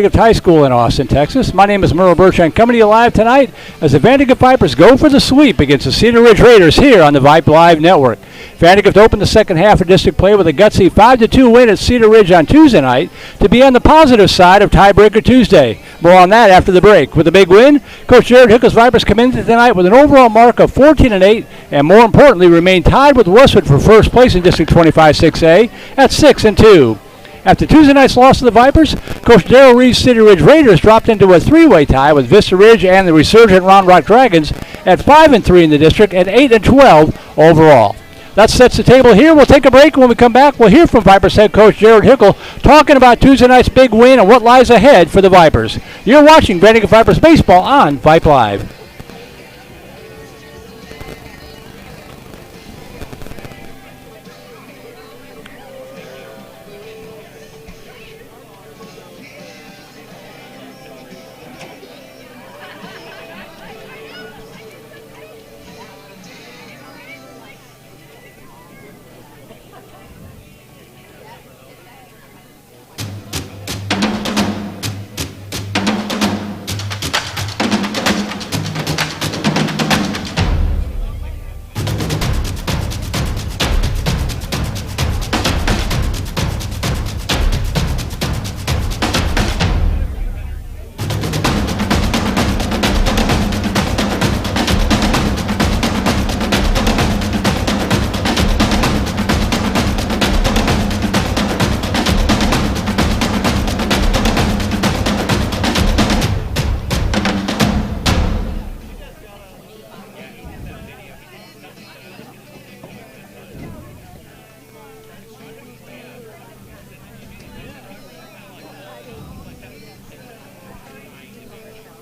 VANDEGRIFT High School in Austin, Texas. My name is Merle Bertrand, coming to you live tonight as the VANDEGRIFT Vipers go for the sweep against the Cedar Ridge Raiders here on the Vype Live Network. VANDEGRIFT opened the second half of district play with a gutsy 5-2 win at Cedar Ridge on Tuesday night to be on the positive side of Tiebreaker Tuesday. More on that after the break. With a big win, Coach Jared Hickle's Vipers come into tonight with an overall mark of 14-8 and more importantly remain tied with Westwood for first place in District 25-6A at 6-2. After Tuesday night's loss to the Vipers, Coach Darrell Reed's Cedar Ridge Raiders dropped into a three-way tie with Vista Ridge and the resurgent Round Rock Dragons at 5-3 in the district and 8-12 overall. That sets the table here. We'll take a break. When we come back, we'll hear from Vipers head coach Jared Hickle talking about Tuesday night's big win and what lies ahead for the Vipers. You're watching VANDEGRIFT Vipers Baseball on Vype Live.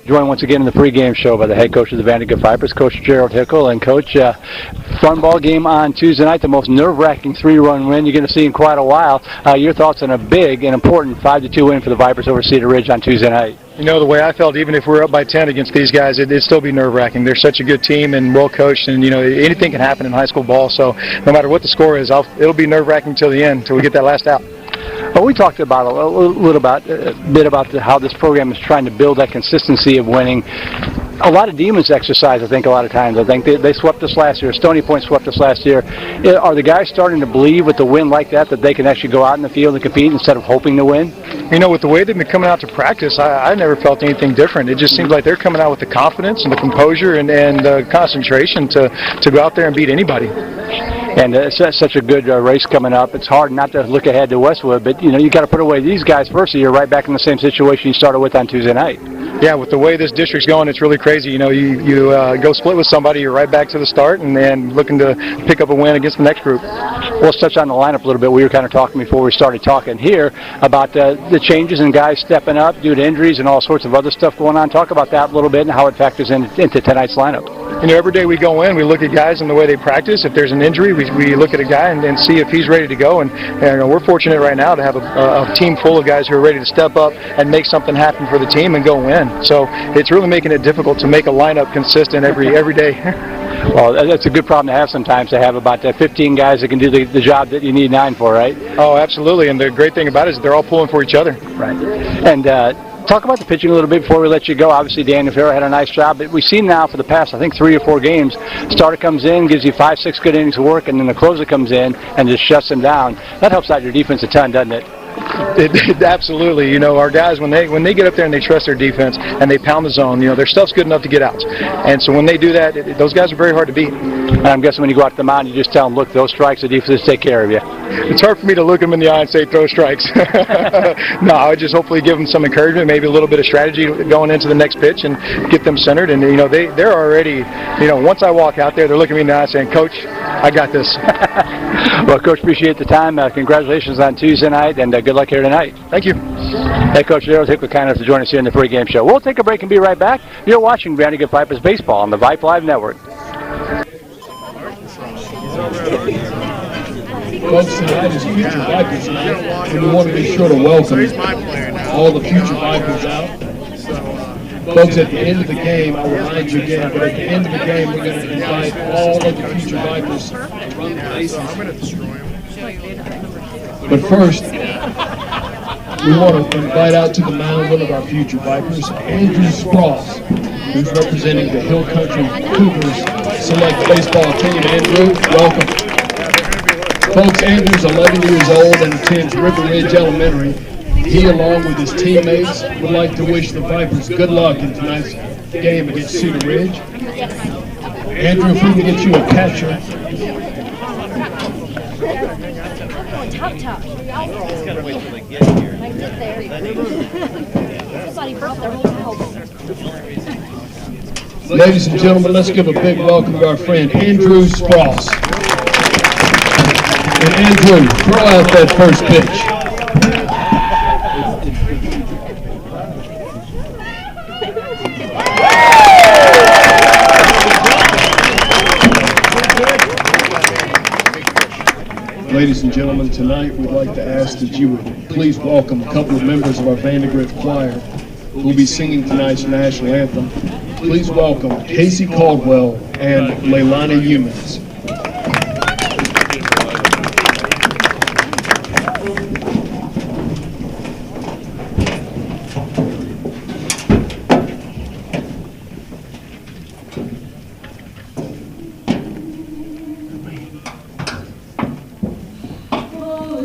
Joined once again in the pregame show by the head coach of the VANDEGRIFT Vipers, Coach Jared Hickle. And Coach, fun ball game on Tuesday night, the most nerve-wracking 3-run win you're going to see in quite a while. Your thoughts on a big and important 5-2 win for the Vipers over Cedar Ridge on Tuesday night? You know, the way I felt, even if we were up by 10 against these guys, it'd still be nerve-wracking. They're such a good team and well-coached, and, you know, anything can happen in high school ball. So no matter what the score is, it'll be nerve-wracking till the end, till we get that last out. Well, we talked about a bit about how this program is trying to build that consistency of winning. A lot of demons exercise, I think, a lot of times. I think they swept us last year. Stony Point swept us last year. Are the guys starting to believe with the win like that they can actually go out in the field and compete instead of hoping to win? You know, with the way they've been coming out to practice, I never felt anything different. It just seems like they're coming out with the confidence and the composure and the concentration to go out there and beat anybody. And it's such a good race coming up. It's hard not to look ahead to Westwood, but you know you got to put away these guys first, so you're right back in the same situation you started with on Tuesday night. Yeah, with the way this district's going, it's really crazy. You know, you go split with somebody, you're right back to the start, and then looking to pick up a win against the next group. Well, let's touch on the lineup a little bit. We were kind of talking before we started talking here about the changes and guys stepping up due to injuries and all sorts of other stuff going on. Talk about that a little bit and how it factors into tonight's lineup. You know, every day we go in, we look at guys and the way they practice. If there's an injury, we look at a guy and see if he's ready to go. And we're fortunate right now to have a team full of guys who are ready to step up and make something happen for the team and go win. So it's really making it difficult to make a lineup consistent every day. Well, that's a good problem to have sometimes, to have about 15 guys that can do the job that you need 9 for, right? Oh, absolutely. And the great thing about it is they're all pulling for each other. Right. And talk about the pitching a little bit before we let you go. Obviously, Daniel Farrow had a nice job, but we've seen now for the past, I think, 3 or 4 games, starter comes in, gives you 5-6 good innings of work, and then the closer comes in and just shuts them down. That helps out your defense a ton, doesn't it? Absolutely. You know, our guys, when they get up there and they trust their defense and they pound the zone, you know, their stuff's good enough to get outs. And so when they do that, those guys are very hard to beat. And I'm guessing when you go out to the mound, you just tell them, look, those strikes, the defense take care of you. It's hard for me to look them in the eye and say, throw strikes. No, I would just hopefully give them some encouragement, maybe a little bit of strategy going into the next pitch and get them centered. And, you know, they're already, you know, once I walk out there, they're looking at me in the eye saying, Coach, I got this. Well, Coach, appreciate the time. Congratulations on Tuesday night, and good luck here tonight. Thank you. Head Coach Cedar was kind enough to join us here in the pregame show. We'll take a break and be right back. You're watching VANDEGRIFT Vipers Baseball on the Vype Live Network. Folks, tonight is Future Vipers night, and we want to be sure to welcome all the Future Vipers out. Folks, at the end of the game, I'll remind you again, but at the end of the game, we're going to invite all of the Future Vipers to run the bases. But first, we want to invite out to the mound one of our future Vipers, Andrew Spross, who's representing the Hill Country Cougars Select Baseball Team. Andrew, welcome. Folks, Andrew's 11 years old and attends River Ridge Elementary. He, along with his teammates, would like to wish the Vipers good luck in tonight's game against Cedar Ridge. Andrew, if we can get you a catcher. Top. He's got to wait till they get here. I get there. Somebody broke their whole house. Ladies and gentlemen, let's give a big welcome to our friend Andrew Spross. And Andrew, throw out that first pitch. Ladies and gentlemen, tonight we'd like to ask that you would please welcome a couple of members of our Vandegrifft choir who will be singing tonight's national anthem. Please welcome Casey Caldwell and Leilani Humans.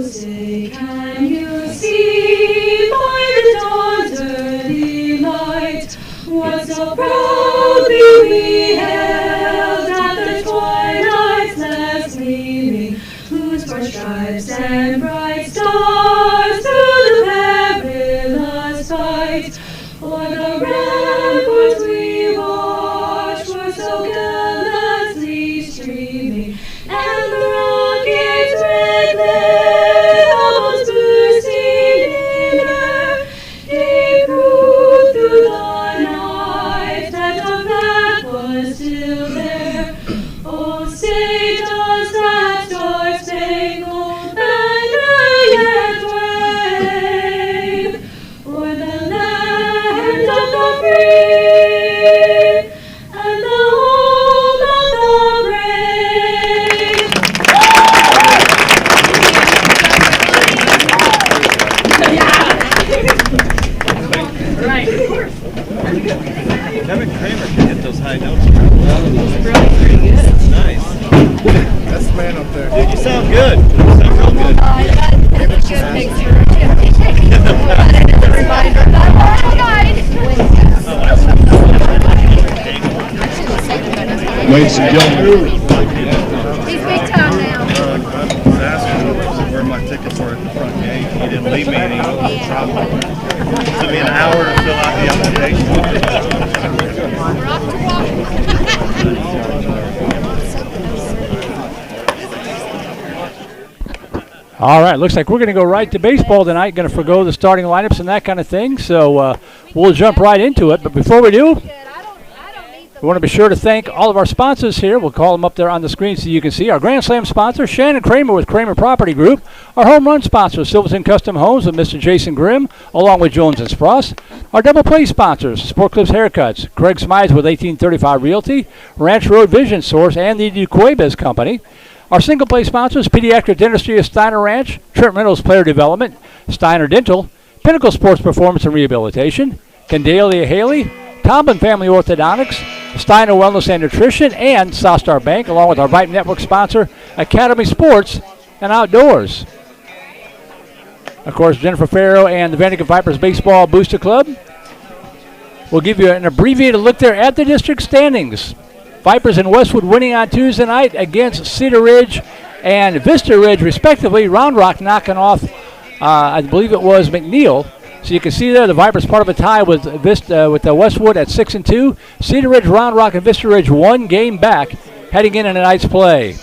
Say, can you see by the dawn's early light what so proudly we hailed at the twilight's last gleaming, whose broad stripes and bright stars through the perilous fight o'er the ramparts we watched were so gallantly streaming, and the rockets red lit Ladies and gentlemen. He's big time now. I was asking where my tickets were at the front gate. He didn't leave me any trouble. It took me an hour to fill out the application. All right, looks like we're going to go right to baseball tonight. Going to forgo the starting lineups and that kind of thing. So we'll jump right into it. But before we do, we want to be sure to thank all of our sponsors here. We'll call them up there on the screen so you can see. Our Grand Slam sponsor, Shannon Kramer with Kramer Property Group. Our home run sponsor, Silverton Custom Homes with Mr. Jason Grimm, along with Jones and Spross. Our double play sponsors, Sport Clips Haircuts, Craig Smides with 1835 Realty, Ranch Road Vision Source, and the DeQuebez Company. Our single play sponsors, Pediatric Dentistry of Steiner Ranch, Trent Reynolds Player Development, Steiner Dental, Pinnacle Sports Performance and Rehabilitation, Candalia Haley, Tomlin Family Orthodontics, Steiner Wellness and Nutrition, and Southstar Bank, along with our Vype Network sponsor, Academy Sports and Outdoors. Of course, Jennifer Farrow and the Vandegrifft Vipers Baseball Booster Club. We'll give you an abbreviated look there at the district standings. Vipers and Westwood winning on Tuesday night against Cedar Ridge and Vista Ridge, respectively. Round Rock knocking off, I believe it was McNeil. So you can see there the Vipers part of a tie with the Westwood at 6-2. Cedar Ridge, Round Rock, and Vista Ridge 1 game back, heading into tonight's play.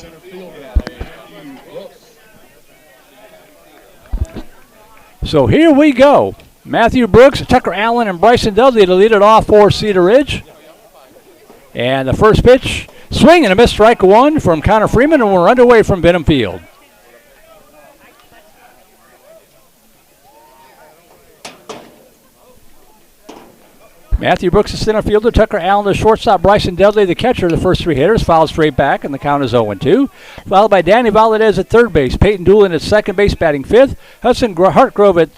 So here we go. Matthew Brooks, Tucker Allen, and Bryson Dudley to lead it off for Cedar Ridge. And the first pitch, swing and a miss, strike one from Connor Freeman, and we're underway from Benham Field. Matthew Brooks, the center fielder. Tucker Allen, the shortstop. Bryson Dudley, the catcher. The first three hitters fouled straight back, and the count is 0-2. Followed by Danny Valadez at third base. Peyton Doolin at second base, batting fifth. Hudson Hartgrove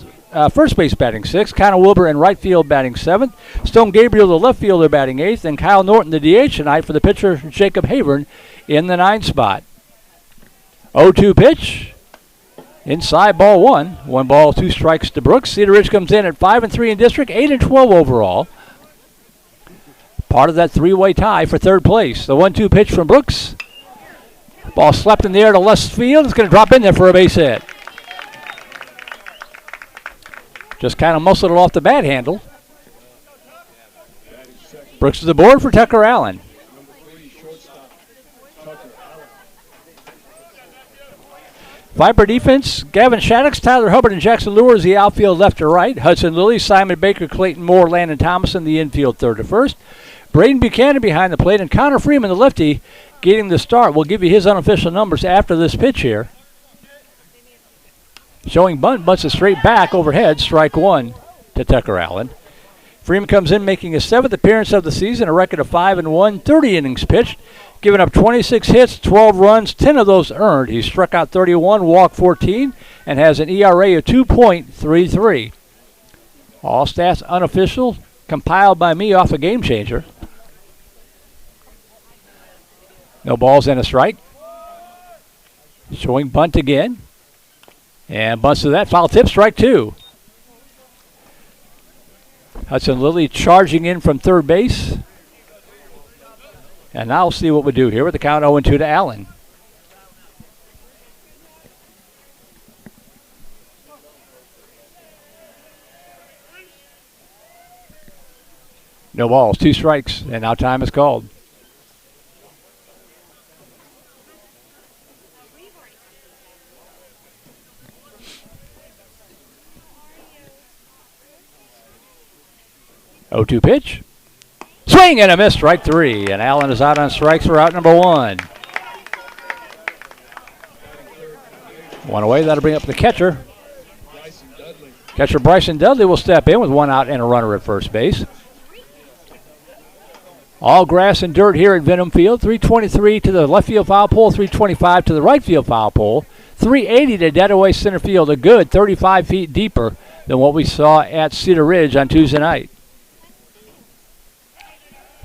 first base batting 6th. Connor Wilbur in right field batting 7th. Stone Gabriel, the left fielder, batting 8th. And Kyle Norton, the DH tonight for the pitcher, Jacob Havern, in the 9th spot. 0-2 pitch. Inside ball 1. 1 ball, 2 strikes to Brooks. Cedar Ridge comes in at 5-3 in district, 8-12 overall. Part of that 3-way tie for 3rd place. The 1-2 pitch from Brooks. Ball slapped in the air to left field. It's going to drop in there for a base hit. Just kind of muscled it off the bat handle. Brooks to the board for Tucker Allen. Viper defense, Gavin Shaddix, Tyler Hubbard, and Jackson Lures the outfield left to right. Hudson Lilly, Simon Baker, Clayton Moore, Landon Thomas in the infield 3rd to 1st. Braden Buchanan behind the plate, and Connor Freeman, the lefty, getting the start. We'll give you his unofficial numbers after this pitch here. Showing bunt, bunts it straight back overhead, strike 1 to Tucker Allen. Freeman comes in making his 7th appearance of the season, a record of 5-1, 30 innings pitched, giving up 26 hits, 12 runs, 10 of those earned. He struck out 31, walked 14, and has an ERA of 2.33. All stats unofficial, compiled by me off a Game Changer. No balls and a strike. Showing bunt again. And bunts to that. Foul tip, strike 2. Hudson Lilly charging in from 3rd base. And now we'll see what we do here with the count 0-2 to Allen. No balls, 2 strikes, and now time is called. Oh, 2 pitch. Swing and a miss, strike 3. And Allen is out on strikes for out number 1. 1 away, that'll bring up the catcher. Catcher Bryson Dudley will step in with 1 out and a runner at first base. All grass and dirt here at Venom Field. 323 to the left field foul pole, 325 to the right field foul pole, 380 to dead away center field, a good 35 feet deeper than what we saw at Cedar Ridge on Tuesday night.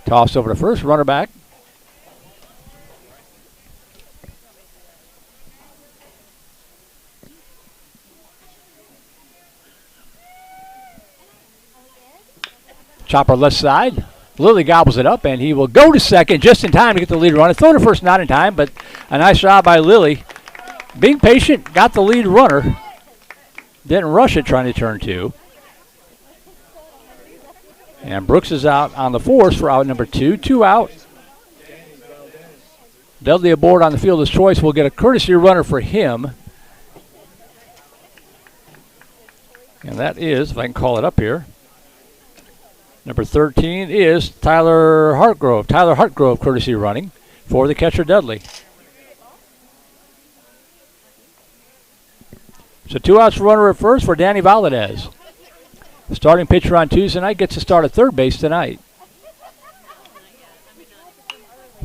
Toss over to first, runner back. Chopper left side. Lilly gobbles it up, and he will go to second just in time to get the lead runner. Throw to first, not in time, but a nice job by Lilly. Being patient, got the lead runner. Didn't rush it trying to turn 2. And Brooks is out on the force for out number 2. 2 out. Dudley aboard on the fielder's choice. Will get a courtesy runner for him. And that is, if I can call it up here, number 13 is Tyler Hartgrove. Tyler Hartgrove courtesy running for the catcher Dudley. So 2 outs runner at first for Danny Valadez. Starting pitcher on Tuesday night gets to start at 3rd base tonight.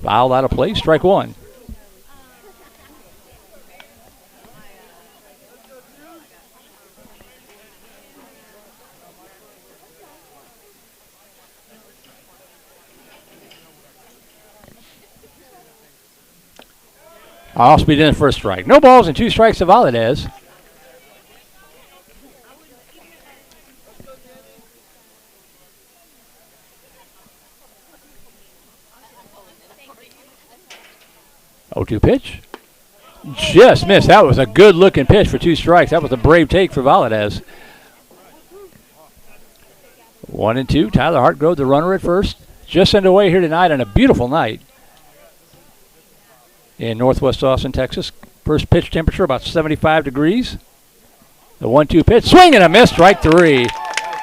Foul out of play, strike 1. Off speed in the first strike. No balls and 2 strikes to Valadez. Oh, 2 pitch. Just missed. That was a good looking pitch for 2 strikes. That was a brave take for Valadez. 1-2. Tyler Hartgrove, the runner at first. Just underway here tonight on a beautiful night in northwest Austin, Texas. First pitch temperature about 75 degrees. The 1-2 pitch. Swing and a miss. Strike 3.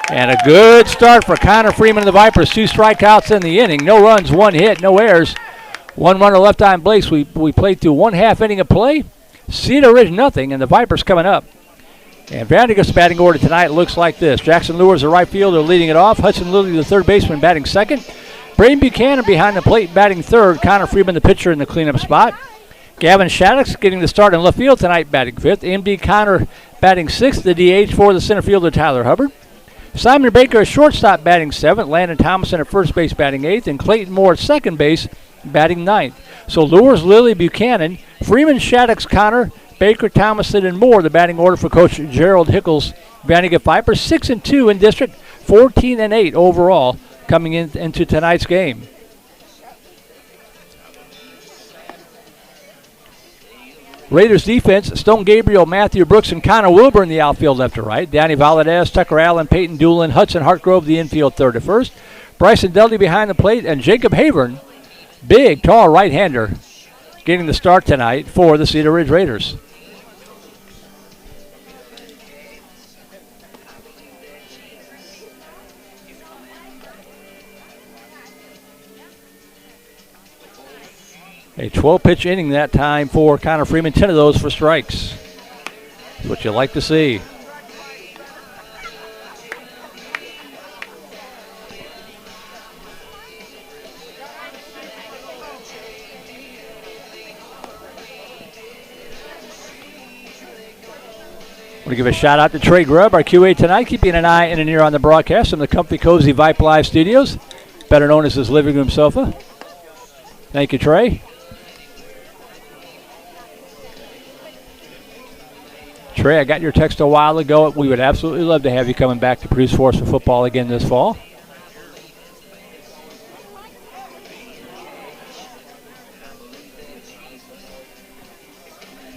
And a good start for Connor Freeman of the Vipers. 2 strikeouts in the inning. No runs, 1 hit, no errors. 1 runner left on base. We played through 1/2 inning of play. Cedar Ridge nothing, and the Vipers coming up. And Vandegrift's batting order tonight looks like this. Jackson Lures, the right fielder, leading it off. Hudson Lilly, the 3rd baseman, batting 2nd. Braden Buchanan behind the plate, batting 3rd. Connor Freeman, the pitcher, in the cleanup spot. Gavin Shaddix getting the start in left field tonight, batting 5th. M.D. Connor batting 6th. The DH for the center fielder, Tyler Hubbard. Simon Baker at shortstop batting 7th. Landon Thomason at first base batting 8th. And Clayton Moore at second base batting 9th. So Lures, Lilly, Buchanan, Freeman, Shaddix, Connor, Baker, Thomason, and Moore. The batting order for Coach Gerald Hickles. Vandegrifts Vipers 6-2 in district, 14-8 overall coming into tonight's game. Raiders defense, Stone Gabriel, Matthew Brooks, and Connor Wilbur in the outfield left to right. Danny Valadez, Tucker Allen, Peyton Doolin, Hudson Hartgrove, the infield third to first. Bryson Dudley behind the plate, and Jacob Havern, big, tall right-hander, getting the start tonight for the Cedar Ridge Raiders. A 12-pitch inning that time for Connor Freeman, 10 of those for strikes. That's what you like to see. Want to give a shout out to Trey Grubb, our QA tonight, keeping an eye and an ear on the broadcast from the comfy, cozy Vype Live studios, better known as his living room sofa. Thank you, Trey. Trey, I got your text a while ago. We would absolutely love to have you coming back to produce for us for football again this fall.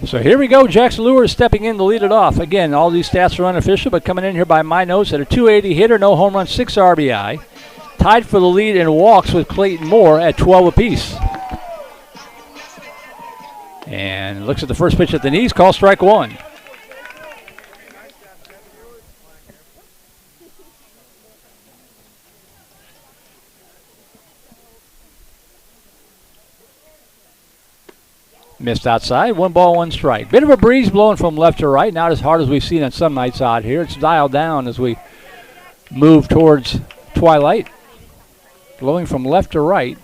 So here we go. Jackson Lures stepping in to lead it off. Again, all these stats are unofficial, but coming in here by my notes at a 280 hitter, no home run, 6 RBI. Tied for the lead in walks with Clayton Moore at 12 apiece. And looks at the first pitch at the knees, call strike 1. Missed outside, 1 ball, 1 strike. Bit of a breeze blowing from left to right, not as hard as we've seen on some nights out here. It's dialed down as we move towards twilight. Blowing from left to right.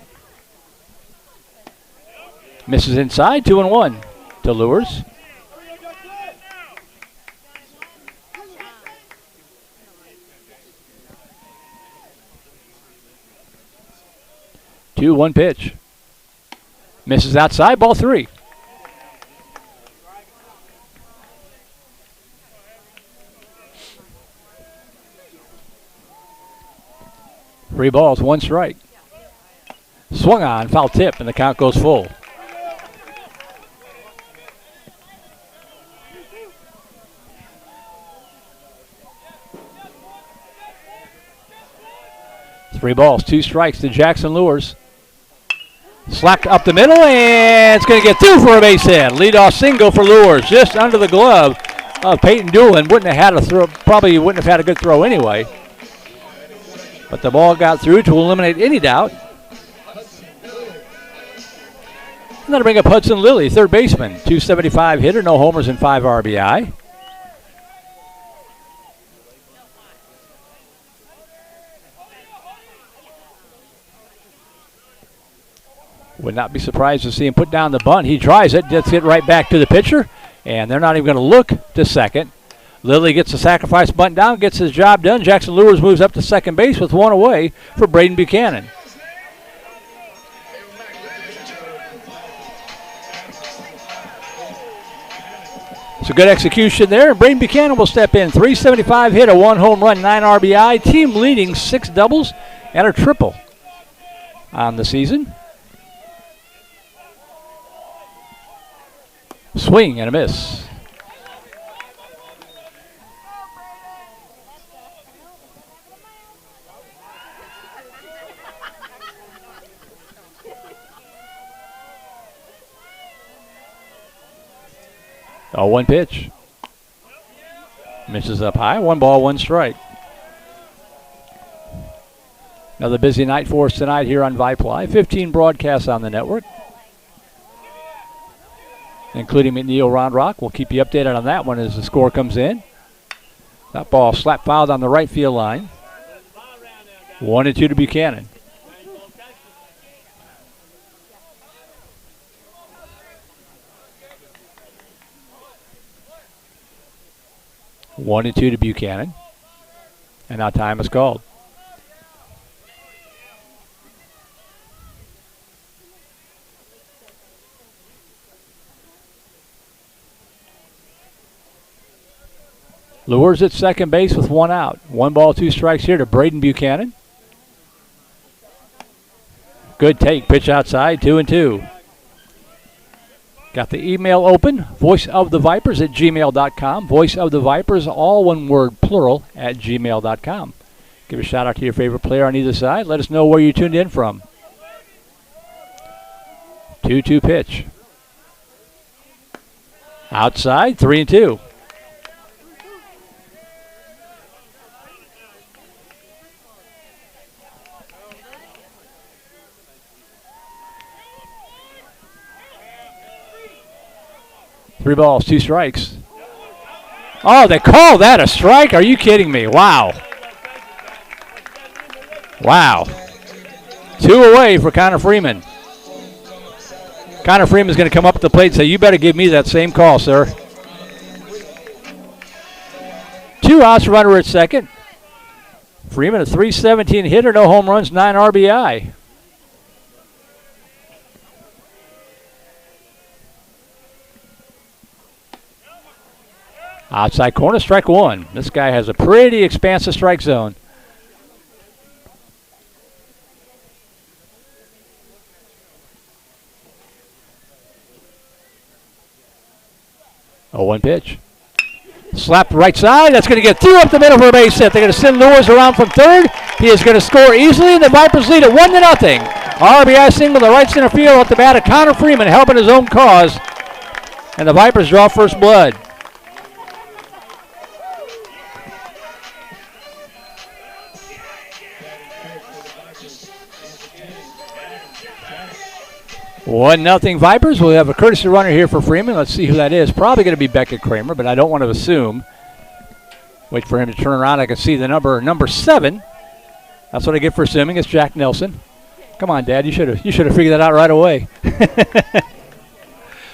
Misses inside, 2-1 to Lures. Two, 1 pitch. Misses outside, ball 3. Three balls, 1 strike. Swung on, foul tip, and the count goes full. Three balls, 2 strikes to Jackson Lures. Slapped up the middle, and it's going to get through for a base hit. Leadoff single for Lures, just under the glove of Peyton Doolin. Wouldn't have had a throw, probably wouldn't have had a good throw anyway. But the ball got through to eliminate any doubt. And that'll bring up Hudson Lilly, third baseman. 275 hitter, no homers and 5 RBI. Would not be surprised to see him put down the bunt. He tries it, gets it right back to the pitcher, and they're not even going to look to second. Lilly gets the sacrifice bunt down, gets his job done. Jackson Lures moves up to second base with 1 away for Braden Buchanan. So good execution there. Braden Buchanan will step in. 375 hit, a 1 home run, 9 RBI. Team leading 6 doubles and a triple on the season. Swing and a miss. Oh, 1 pitch. Misses up high. 1 ball, 1 strike. Another busy night for us tonight here on Vype Live. 15 broadcasts on the network, including McNeil Round Rock. We'll keep you updated on that one as the score comes in. That ball slap fouled on the right field line. 1-2 to Buchanan. 1-2 to Buchanan. And now time is called. Lures at second base with 1 out. 1 ball, 2 strikes here to Braden Buchanan. Good take. Pitch outside. 2-2. Got the email open. voiceofthevipers@gmail.com. Voiceofthevipers, all one word, plural, @gmail.com. Give a shout out to your favorite player on either side. Let us know where you tuned in from. 2-2 pitch. Outside. 3-2. Three balls, 2 strikes. Oh, they call that a strike? Are you kidding me? Wow. Wow. 2 away for Connor Freeman. Connor Freeman's going to come up to the plate and say, you better give me that same call, sir. 2 outs, runner at second. Freeman, a .317 hitter, no home runs, 9 RBI. Outside corner, strike 1. This guy has a pretty expansive strike zone. Oh, 1 pitch. Slapped right side. That's going to get 2 up the middle for a base hit. They're going to send Lewis around from third. He is going to score easily, and the Vipers lead it 1-0. RBI single to right center field at the bat of Connor Freeman, helping his own cause. And the Vipers draw first blood. One nothing Vipers. We'll have a courtesy runner here for Freeman. Let's see who that is. Probably going to be Beckett Kramer, but I don't want to assume. Wait for him to turn around. I can see the number 7. That's what I get for assuming. It's Jack Nelson. Come on, Dad. You should have figured that out right away.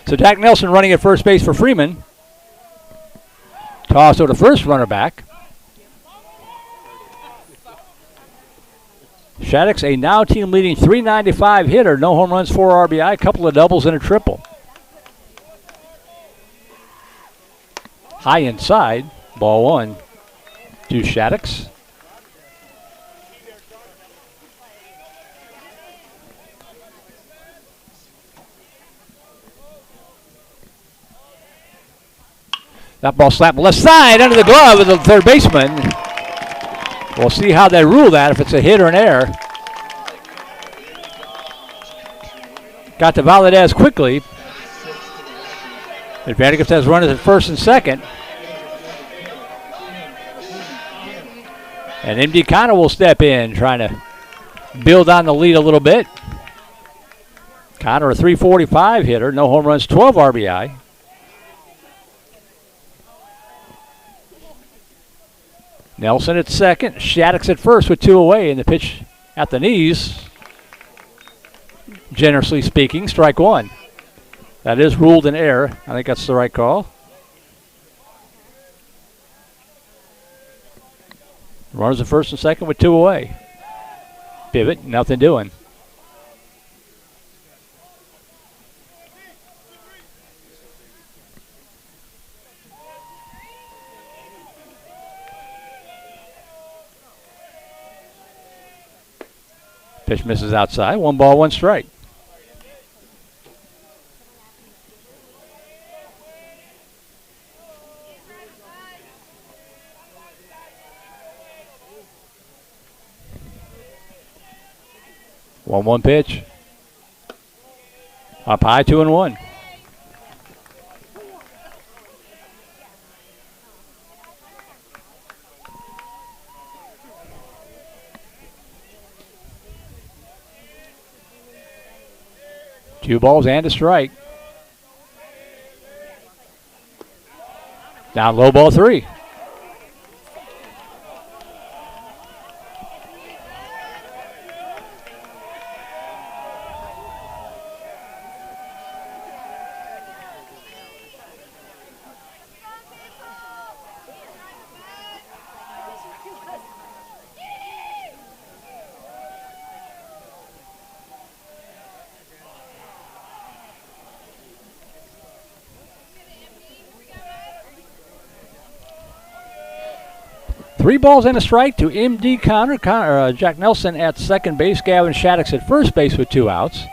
So Jack Nelson running at first base for Freeman. Toss to the first runner back. Shaddix, a now team-leading .395 hitter. No home runs, 4 RBI, a couple of doubles and a triple. High inside, ball 1 to Shaddix. That ball slapped left side under the glove of the third baseman. We'll see how they rule that, if it's a hit or an error. Got to Valadez quickly. Vandegrift has runners at first and second. And MD Connor will step in, trying to build on the lead a little bit. Connor, a .345 hitter, no home runs, 12 RBI. Nelson at second, Shaddix at first with 2 away, and the pitch at the knees, generously speaking, strike 1. That is ruled an error. I think that's the right call. Runners at first and second with 2 away. Pivot, nothing doing. Pitch misses outside. 1 ball, 1 strike. One pitch. Up high, 2-1. Two balls and a strike. Down low, ball 3. 3 balls and a strike to MD Connor. Jack Nelson at second base. Gavin Shaddix at first base with 2 outs.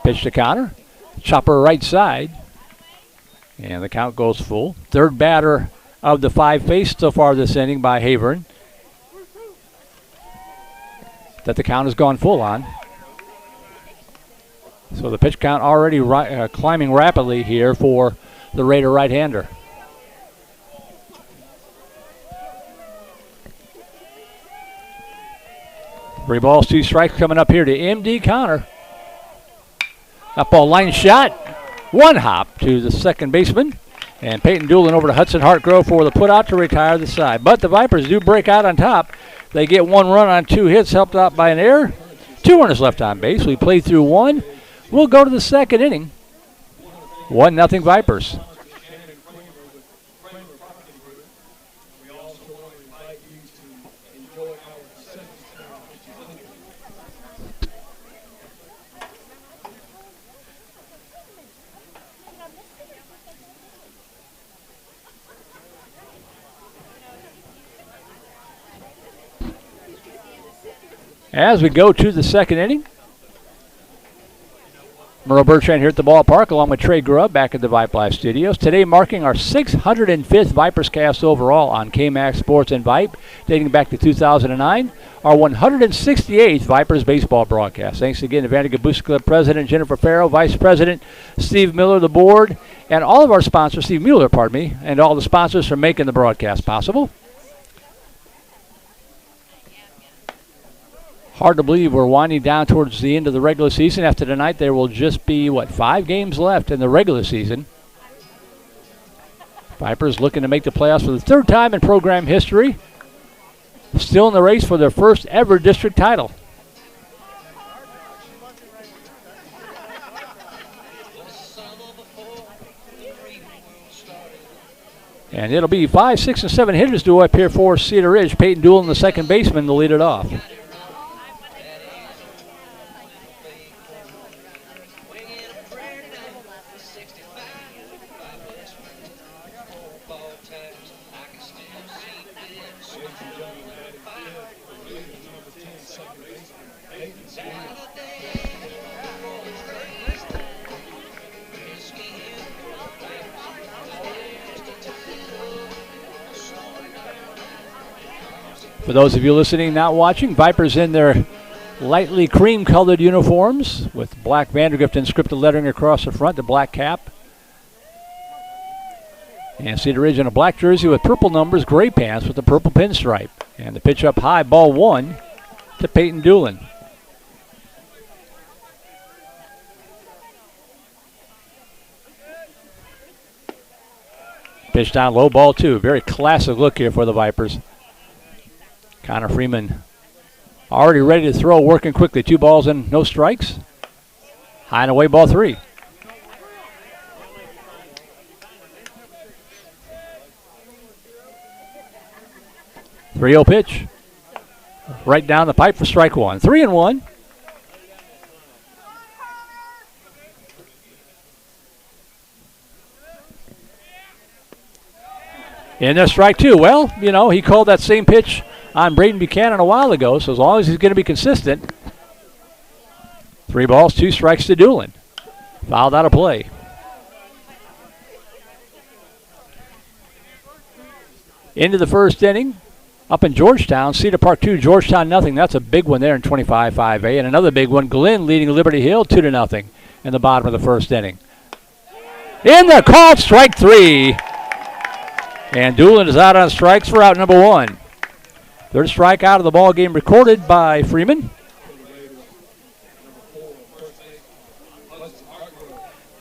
Pitch to Connor. Chopper right side. And the count goes full. Third batter of the 5 faced so far this inning by Havern. That the count has gone full on. So the pitch count already climbing rapidly here for the Raider right-hander. Three balls, 2 strikes coming up here to MD Connor. Up ball, line shot. 1 hop to the second baseman. And Peyton Doolin over to Hudson Hartgrove for the putout to retire the side. But the Vipers do break out on top. They get 1 run on 2 hits, helped out by an error. 2 runners left on base. We play through 1. We'll go to the second inning. 1-0 Vipers. As we go to the second inning, Merle Bertrand here at the ballpark along with Trey Grubb back at the Vype Live studios. Today marking our 605th Vipers cast overall on KMAX Sports and Vype, dating back to 2009. Our 168th Vipers baseball broadcast. Thanks again to Vandegrifft Booster Club President Jennifer Farrow, Vice President Steve Miller, the board, and all of our sponsors, Steve Mueller, pardon me, and all the sponsors for making the broadcast possible. Hard to believe we're winding down towards the end of the regular season. After tonight, there will just be, 5 games left in the regular season. Vipers looking to make the playoffs for the 3rd time in program history. Still in the race for their first ever district title. And it'll be 5, 6, and 7 hitters due up here for Cedar Ridge. Peyton Doolin, the second baseman, to lead it off. For those of you listening, not watching, Vipers in their lightly cream-colored uniforms with black Vandegrifft inscripted lettering across the front, the black cap. And Cedar Ridge in a black jersey with purple numbers, gray pants with the purple pinstripe. And the pitch up high, ball 1 to Peyton Doolin. Pitch down low, ball 2. Very classic look here for the Vipers. Connor Freeman already ready to throw, working quickly. 2 balls and no strikes. High and away, ball 3. Three-oh pitch. Right down the pipe for strike 1. 3-1. And there's strike 2. Well, he called that same pitch on Braden Buchanan a while ago, so as long as he's going to be consistent. 3 balls, 2 strikes to Doolin. Fouled out of play. Into the first inning. Up in Georgetown, Cedar Park 2, Georgetown nothing. That's a big one there in 25-5A. And another big one, Glenn leading Liberty Hill 2-0 in the bottom of the first inning. In the called strike 3. And Doolin is out on strikes for out number 1. 3rd strikeout of the ball game recorded by Freeman.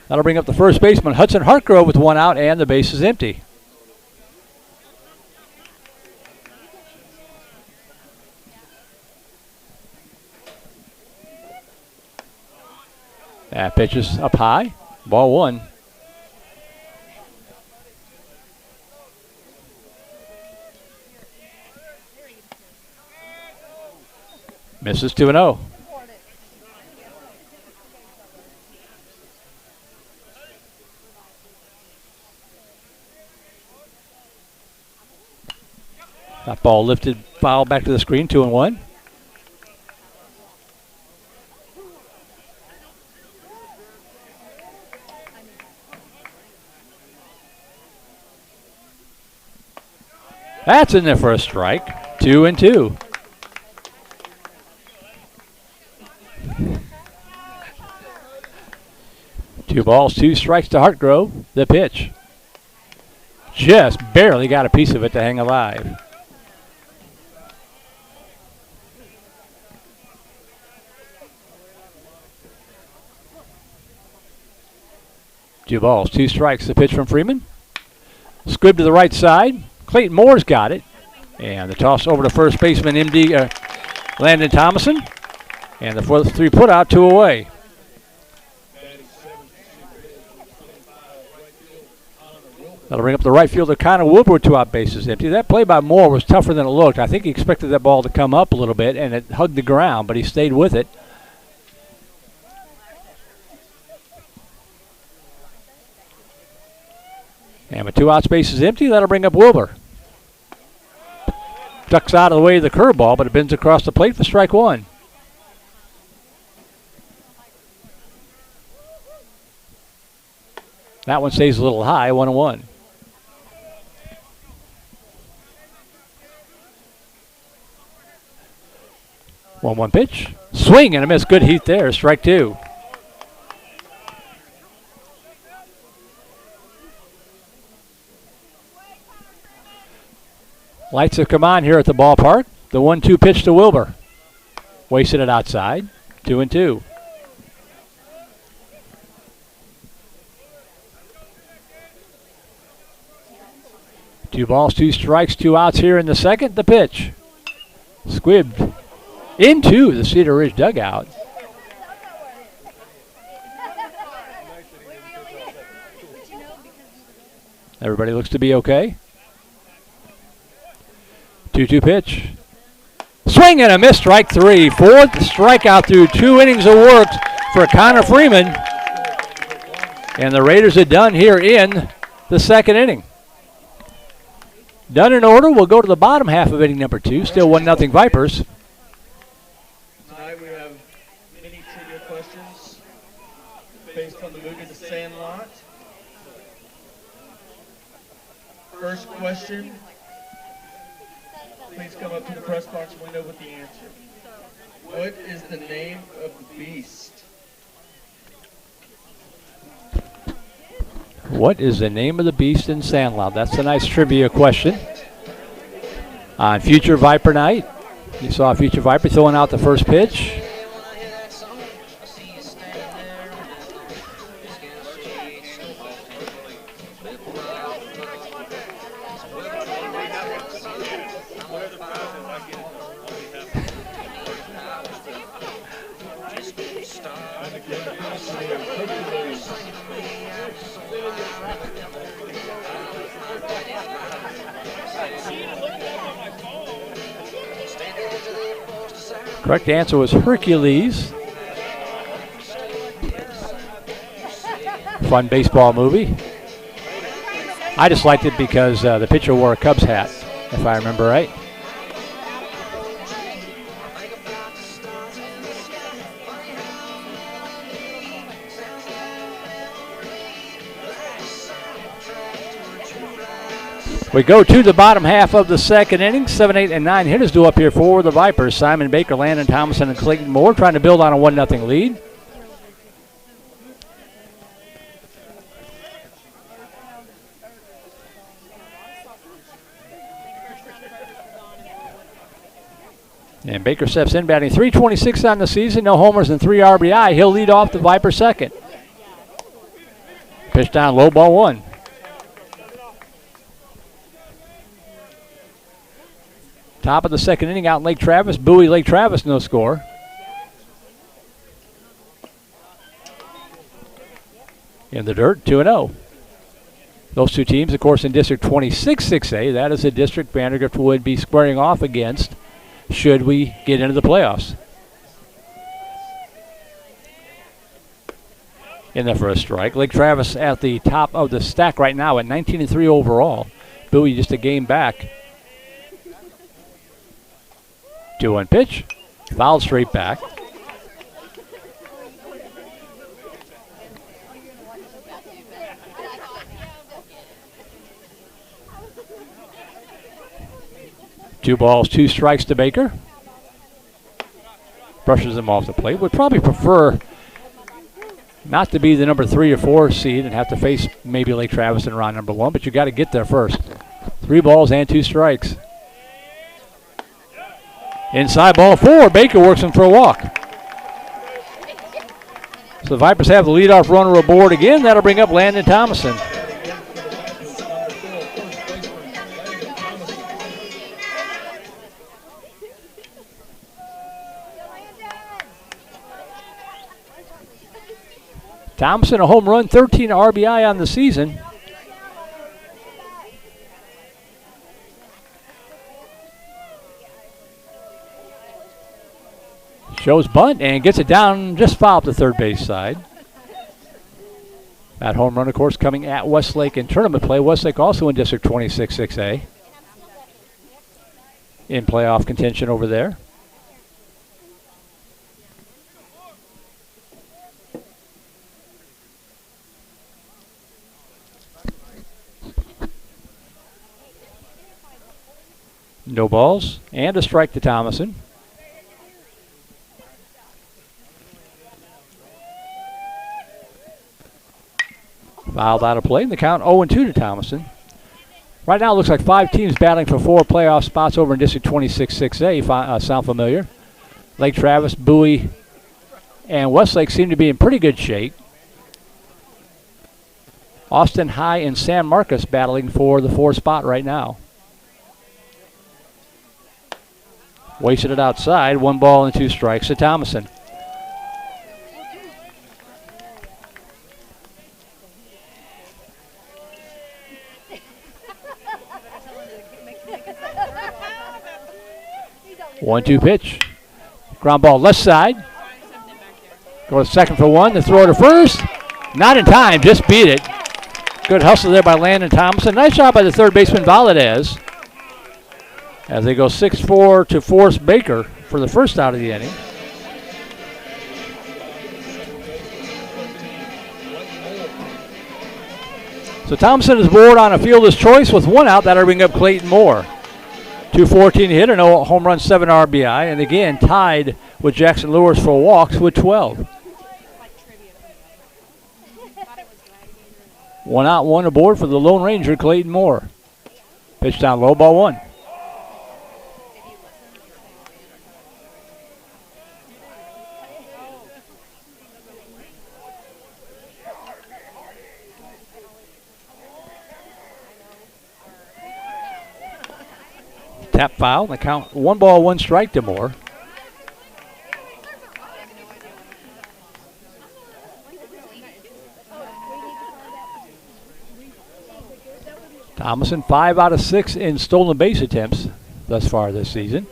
That'll bring up the first baseman, Hudson Hartgrove, with 1 out, and the base is empty. That pitch is up high, ball 1. Misses 2-0. That ball lifted, foul back to the screen, 2-1. That's in there for a strike, 2-2. Two balls, 2 strikes to Hartgrove. The pitch. Just barely got a piece of it to hang alive. Two balls, 2 strikes. The pitch from Freeman. Squib to the right side. Clayton Moore's got it. And the toss over to first baseman Landon Thomason. And the 4-3 put out, 2 away. That'll bring up the right fielder, Connor Wilbur, 2 out bases empty. That play by Moore was tougher than it looked. I think he expected that ball to come up a little bit, and it hugged the ground, but he stayed with it. And with 2 out bases empty, that'll bring up Wilbur. Ducks out of the way of the curveball, but it bends across the plate for strike 1. That one stays a little high, 1-1. 1-1 pitch. Swing and a miss. Good heat there. Strike 2. Lights have come on here at the ballpark. The 1-2 pitch to Wilbur. Wasted it outside. 2-2. Two balls, 2 strikes, 2 outs here in the second. The pitch. Squibbed into the Cedar Ridge dugout. Everybody looks to be okay. 2-2 pitch. Swing and a miss, strike 3. 4th strikeout through 2 innings of work for Connor Freeman. And the Raiders are done here in the second inning. Done in order. We'll go to the bottom half of inning number 2. Still 1-0 Vipers. Tonight we have many trivia questions based on the movie The Sandlot. First question. Please come up to the press box when we know what the answer. What is the name of the beast? What is the name of the beast in Sandlot? That's a nice trivia question. On Future Viper night, you saw Future Viper throwing out the first pitch. Correct answer was Hercules. Fun baseball movie. I just liked it because the pitcher wore a Cubs hat, if I remember right. We go to the bottom half of the second inning. 7, 8, and 9 hitters due up here for the Vipers. Simon Baker, Landon Thomason, and Clayton Moore trying to build on a 1-0 lead. And Baker steps in, batting .326 on the season. No homers and 3 RBI. He'll lead off the Vipers second. Pitch down, low, ball 1. Top of the second inning out in Lake Travis. Bowie, Lake Travis, no score. In the dirt, 2-0. Those two teams, of course, in District 26, 6A. That is a district Vandergrift would be squaring off against should we get into the playoffs. In the first strike. Lake Travis at the top of the stack right now at 19-3 overall. Bowie just a game back. 2-1 pitch. Fouled straight back. Two balls, 2 strikes to Baker. Brushes him off the plate. Would probably prefer not to be the number 3 or 4 seed and have to face maybe Lake Travis in round number 1, but you got to get there first. 3 balls and 2 strikes. Inside ball 4. Baker works him for a walk. So the Vipers have the leadoff runner aboard again. That'll bring up Landon Thomason. Thompson, a home run, 13 RBI on the season. Shows bunt and gets it down just foul up the third base side. That home run, of course, coming at Westlake in tournament play. Westlake also in District 26 6A. In playoff contention over there. No balls and a strike to Thomason. Fouled out of play, and the count 0-2 to Thomason. Right now it looks like 5 teams battling for 4 playoff spots over in District 26 6A. Sound familiar? Lake Travis, Bowie, and Westlake seem to be in pretty good shape. Austin High and San Marcos battling for the 4th spot right now. Wasted it outside. 1 ball and 2 strikes to Thomason. One-two pitch. Ground ball left side. Go to second for 1. The throw to first. Not in time. Just beat it. Good hustle there by Landon Thompson. Nice job by the third baseman Valadez. As they go 6-4 to force Baker for the first out of the inning. So Thompson is aboard on a fielder's choice with 1 out. That'll bring up Clayton Moore. 214 hitter, no home run, 7 RBI, and again tied with Jackson Lewis for walks with 12. 1 out, 1 aboard for the Lone Ranger, Clayton Moore. Pitch down low, ball 1. Tap foul, the count 1 ball, 1 strike to Moore. Thomason 5 out of 6 in stolen base attempts thus far this season.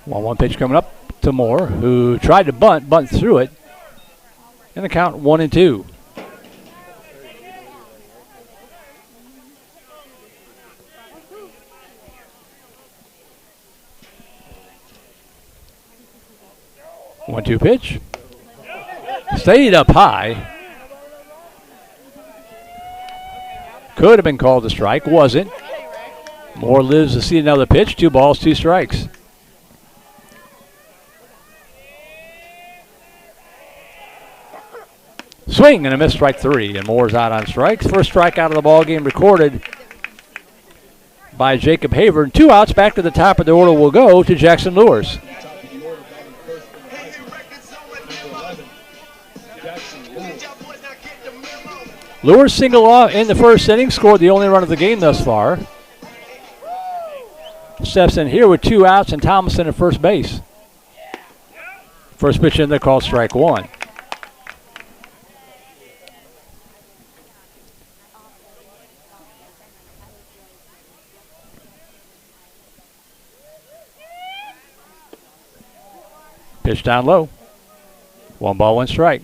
One pitch coming up to Moore, who tried to bunt through it. And the count 1-2. One-two pitch. Stayed up high. Could have been called a strike. Wasn't. Moore lives to see another pitch. 2 balls, 2 strikes. Swing and a miss, strike 3. And Moore's out on strikes. First strikeout of the ball game recorded by Jacob Haver. And 2 outs. Back to the top of the order will go to Jackson Lewis. Lewis single off in the first inning, scored the only run of the game thus far. Steps in here with 2 outs and Thomason at first base. First pitch in there called strike 1. Pitch down low. 1 ball, 1 strike.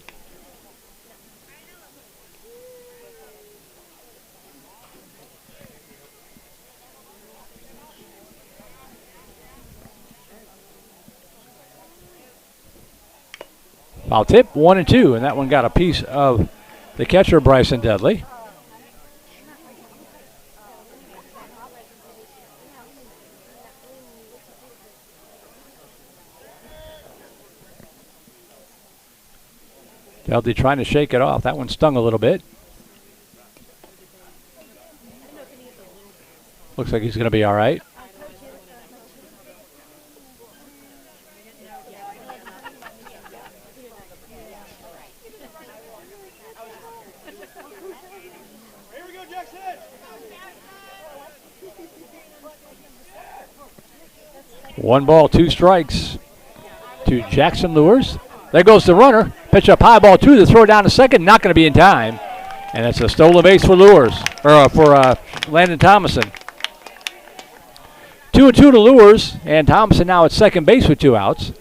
Foul tip, 1 and 2, and that one got a piece of the catcher, Bryson Dudley. Dudley trying to shake it off. That one stung a little bit. Looks like he's going to be all right. One ball, 2 strikes to Jackson Lures. There goes the runner. Pitch up high, ball 2 to throw down to second. Not going to be in time. And it's a stolen base for Lures, or for Landon Thomason. 2 and 2 to Lures, and Thomason now at second base with 2 outs.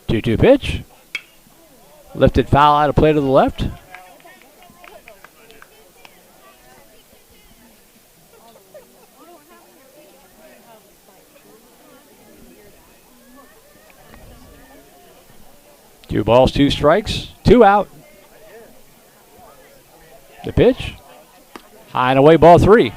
Two-two pitch. Lifted foul out of play to the left. Two balls, 2 strikes, 2 out. The pitch. High and away, ball 3.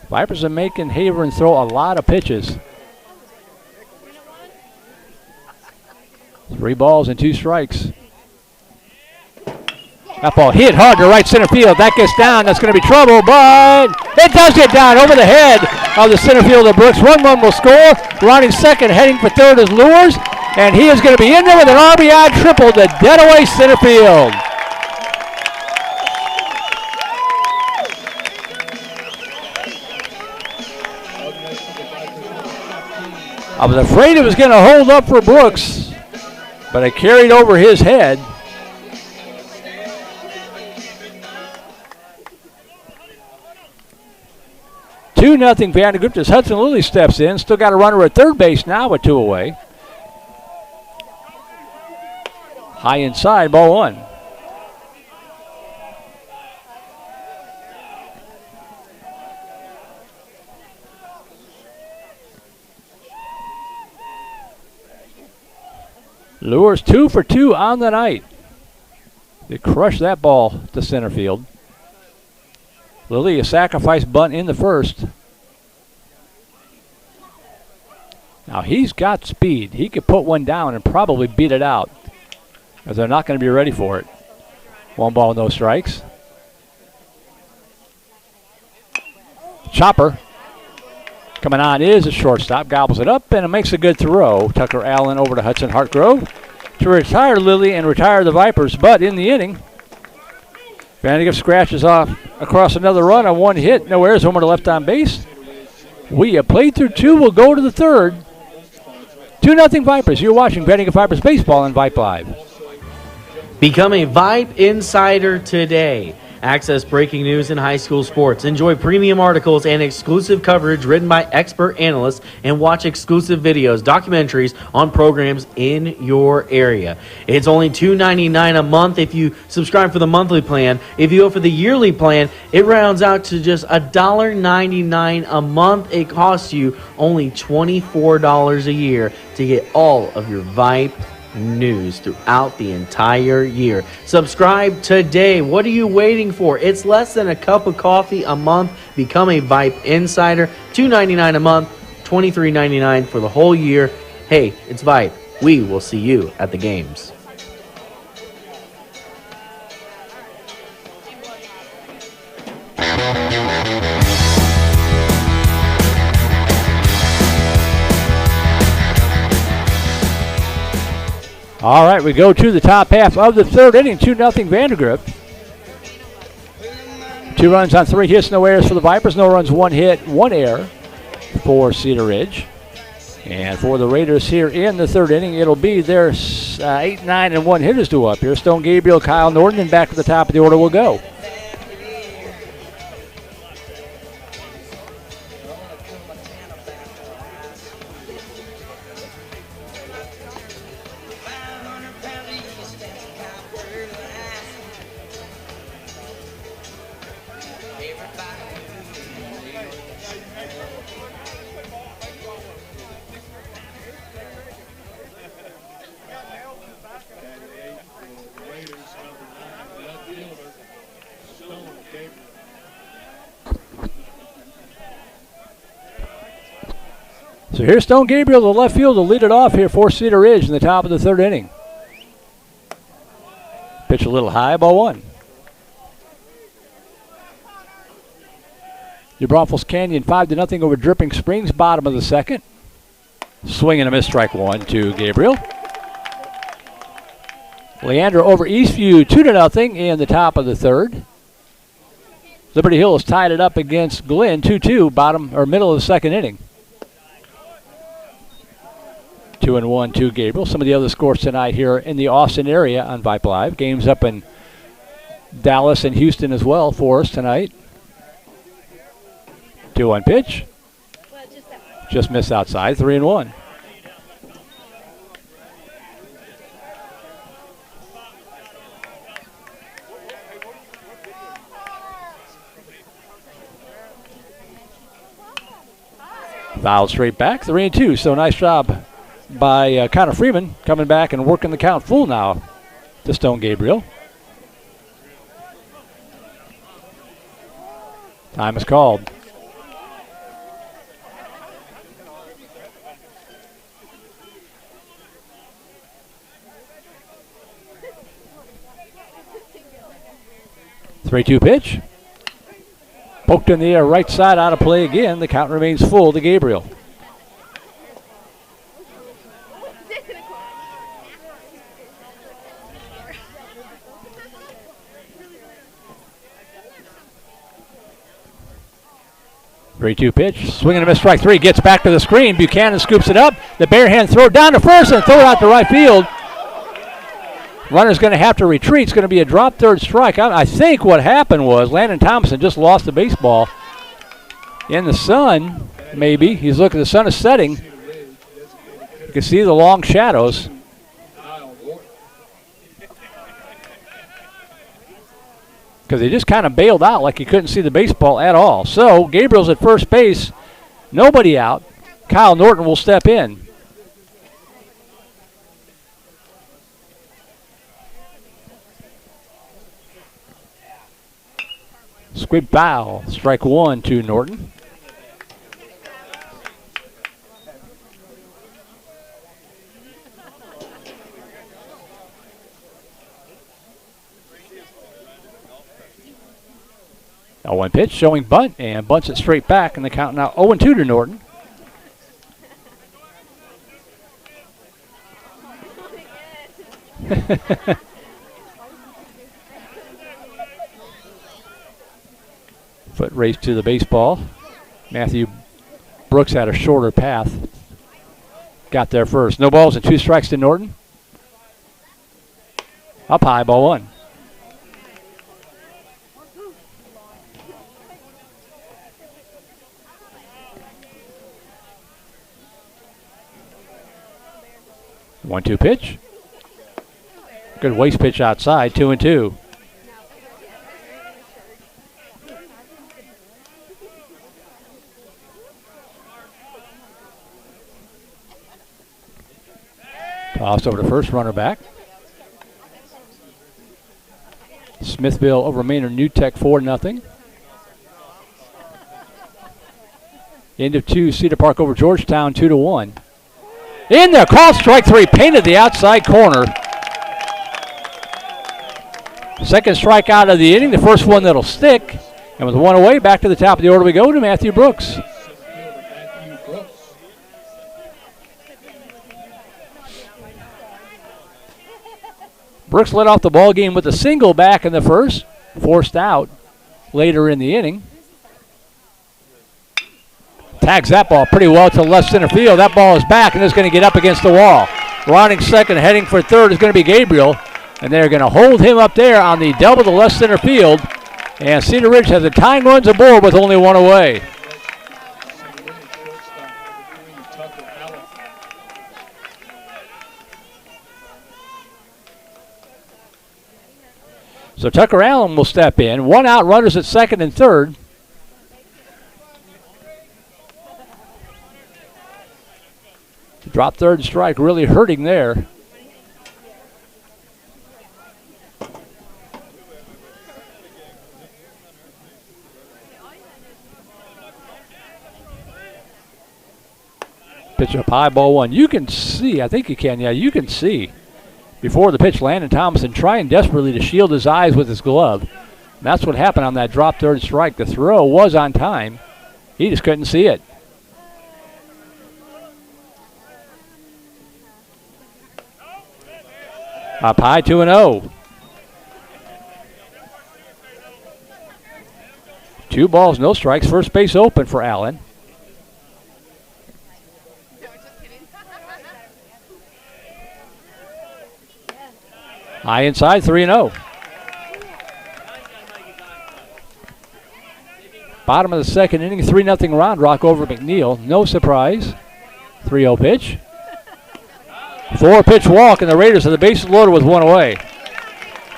Vipers are making Havern throw a lot of pitches. 3 balls and 2 strikes. That ball hit hard to right center field. That gets down. That's going to be trouble, but it does get down over the head of the center fielder Brooks. 1 run will score. Running second, heading for third is Lures, and he is going to be in there with an RBI triple to dead away center field. I was afraid it was going to hold up for Brooks, but it carried over his head. Two nothing Vandergrift as Hudson Lilly steps in. Still got a runner at third base now with 2 away. High inside, ball 1. Lures 2 for 2 on the night. They crushed that ball to center field. Lilly, a sacrifice bunt in the first. Now he's got speed. He could put one down and probably beat it out, as they're not going to be ready for it. 1 ball, no strikes. Chopper coming on is a shortstop, gobbles it up, and it makes a good throw. Tucker Allen over to Hudson Hartgrove to retire Lilly and retire the Vipers, but in the inning, Vandergrift scratches off across another run on 1 hit. No errors, homer to left on base. We have played through 2. We'll go to the third. 2-0 Vipers. You're watching Vandergrift Vipers baseball on Vype Live. Become a Vype Insider today. Access breaking news in high school sports. Enjoy premium articles and exclusive coverage written by expert analysts, and watch exclusive videos, documentaries on programs in your area. It's only $2.99 a month if you subscribe for the monthly plan. If you go for the yearly plan, it rounds out to just $1.99 a month. It costs you only $24 a year to get all of your Vype news throughout the entire year. Subscribe today. What are you waiting for? It's less than a cup of coffee a month. Become a Vype Insider. $2.99 a month, $23.99 for the whole year. Hey, it's Vype. We will see you at the games. All right, we go to the top half of the third inning. 2-0 Vandergrift. 2 runs on 3 hits, no errors for the Vipers. No runs, 1 hit, 1 error for Cedar Ridge. And for the Raiders here in the third inning, it'll be their 8, 9, and 1 hitters due up here. Stone Gabriel, Kyle Norton, and back to the top of the order will go. So here's Stone Gabriel to left field to lead it off here for Cedar Ridge in the top of the third inning. Pitch a little high, ball one. New Braunfels Canyon 5-0 over Dripping Springs, bottom of the second. Swing and a miss, strike one to Gabriel. Leandra over Eastview 2-0 in the top of the third. Liberty Hill has tied it up against Glenn 2-2, bottom or middle of the second inning. 2-1 to Gabriel. Some of the other scores tonight here in the Austin area on Vype Live. Games up in Dallas and Houston as well for us tonight. 2-1 pitch. Just missed outside. 3-1. Foul straight back. 3-2. So nice job by Connor Freeman coming back and working the count full now to Stone Gabriel. Time is called. Three-two pitch. Poked in the air, right side, out of play again. The count remains full to Gabriel. Three-two pitch, swing and a miss, strike three. Gets back to the screen. Buchanan scoops it up. The bare hand throw down to first and throw it out to right field. Runner's going to have to retreat. It's going to be a drop third strike. I think what happened was Landon Thompson just lost the baseball in the sun, maybe. He's looking, the sun is setting. You can see the long shadows. Because he just kind of bailed out like he couldn't see the baseball at all. So Gabriel's at first base. Nobody out. Kyle Norton will step in. Squib foul. Strike one to Norton. Now one pitch showing bunt and bunts it straight back, and the count now 0-2 to Norton. Foot race to the baseball. Matthew Brooks had a shorter path. Got there first. No balls and two strikes to Norton. Up high, ball one. One-two pitch. Good waste pitch outside, 2-2. Tossed over to first, runner back. Smithville over Maynard New Tech 4-0. End of two, Cedar Park over Georgetown 2-1. In there, call strike three, painted the outside corner. Second strikeout of the inning, the first one that'll stick. And with one away, back to the top of the order we go to Matthew Brooks. Brooks led off the ball game with a single back in the first, forced out later in the inning. Tags that ball pretty well to left center field. That ball is back and is going to get up against the wall. Rounding second, heading for third is going to be Gabriel. And they're going to hold him up there on the double to left center field. And Cedar Ridge has the tying runs aboard with only one away. So Tucker Allen will step in. One out, runners at second and third. Drop third strike, really hurting there. Pitch up high, ball one. You can see, I think you can, yeah, you can see. Before the pitch, Landon Thomason trying desperately to shield his eyes with his glove. And that's what happened on that drop third strike. The throw was on time. He just couldn't see it. Up high, 2-0. 2 balls, no strikes. First base open for Allen. High inside, 3-0. Bottom of the second inning, 3-0 Round Rock over McNeil. No surprise. 3-0 pitch. 4-pitch walk, and the Raiders have the bases loaded with 1 away.